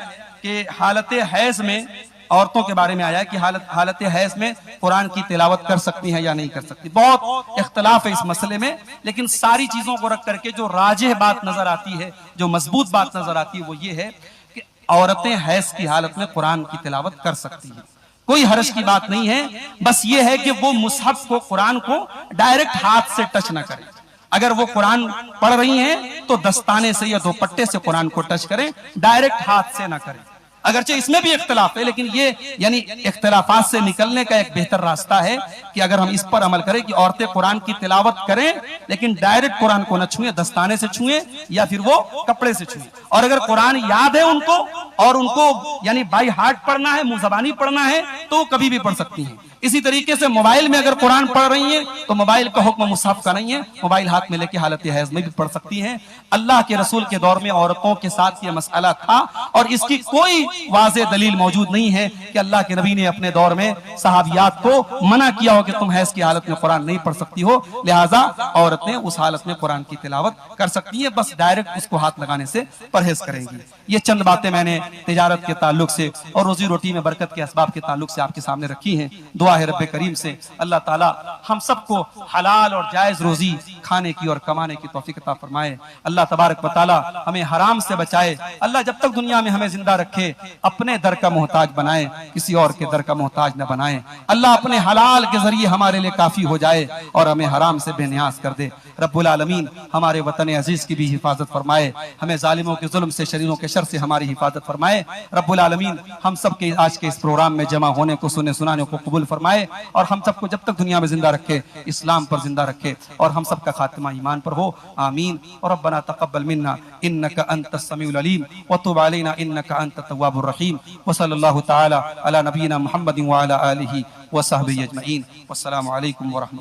कि हालत हैज में, औरतों के बारे में आया है कि हालत हैज में कुरान की तिलावत कर सकती हैं या नहीं कर सकती। बहुत इख्तलाफ है इस मसले में, लेकिन सारी चीजों को रख करके जो राजिह बात नजर आती है, जो मजबूत बात नजर आती है, वो ये है कि औरतें हैज की हालत में कुरान की तिलावत कर सकती हैं, कोई हरज की बात नहीं है। बस ये है कि वो मुसहफ को, कुरान को डायरेक्ट हाथ से टच ना करें। अगर वो कुरान पढ़ रही हैं तो दस्ताने से या दुपट्टे से कुरान को टच करें, डायरेक्ट हाथ से ना करें। अगरचे इसमें भी इख्तलाफ है, लेकिन ये यानी इख्तलाफात से निकलने का एक बेहतर रास्ता है कि अगर हम इस पर अमल करें कि औरतें कुरान की तिलावत करें, लेकिन डायरेक्ट कुरान को न छुएं, दस्ताने से छुएं या फिर वो कपड़े से छुएं। और अगर कुरान याद है उनको और उनको यानी बाई हार्ट पढ़ना है, मुंहज़बानी पढ़ना है, तो कभी भी पढ़ सकती हैं। इसी तरीके से मोबाइल में अगर कुरान पढ़ रही हैं तो मोबाइल का हुक्म मुसहफ का नहीं है, मोबाइल हाथ में लेके हालत हैज में भी पढ़ सकती हैं। अल्लाह के रसूल के दौर में औरतों के साथ ये मसला था और इसकी कोई वाज़ेह दलील मौजूद नहीं है कि अल्लाह के नबी ने अपने दौर में सहाबियात को मना किया हो कि तुम हैज़ की हालत में कुरान नहीं पढ़ सकती हो, लिहाजा औरतें उस हालत में कुरान की तिलावत कर सकती हैं, बस डायरेक्ट उसको हाथ लगाने से परहेज करेंगी। ये चंद बातें मैंने तिजारत के ताल्लुक से और रोजी रोटी में बरकत के असबाब के ताल्लुक से आपके सामने रखी हैं। दुआ है रब्बे करीम से अल्लाह ताला हम सबको हलाल और जायज रोजी खाने की और कमाने की तौफीक अता फरमाए। अल्लाह तबारक व तआला हमें हराम से बचाए। अल्लाह जब तक दुनिया में हमें जिंदा रखे अपने दर का मोहताज बनाए, किसी और के दर का मोहताज न बनाए। अल्लाह अपने हलाल के जरिए हमारे लिए काफी हो जाए और हमें हराम से बेनियाज कर दे। रब्बुल आलमीन हमारे वतन अजीज की भी हिफाजत फरमाए, हमें जालिमों के जुल्म से, शरीरों के शर से हमारी हिफाजत फरमाए। रब्बुल आलमीन हम सब के आज के इस प्रोग्राम में जमा होने को, सुनने सुनाने को कबूल फरमाए और हम सबको जब तक दुनिया में जिंदा रखे इस्लाम पर जिंदा रखे और हम सब का खात्मा ईमान पर हो। आमीन। और रब्बना तक़ब्बल मिन्ना इन्नका अंतस समीउल अलीम व तुब अलैना इन्नका अंतत तव्वाबुर रहीम व सल्लल्लाहु तआला अला नबीना मुहम्मदिन व अला आलिहि व सहबिहि अजमईन। वस्सलामु अलैकुम व रहमतुल्लाह।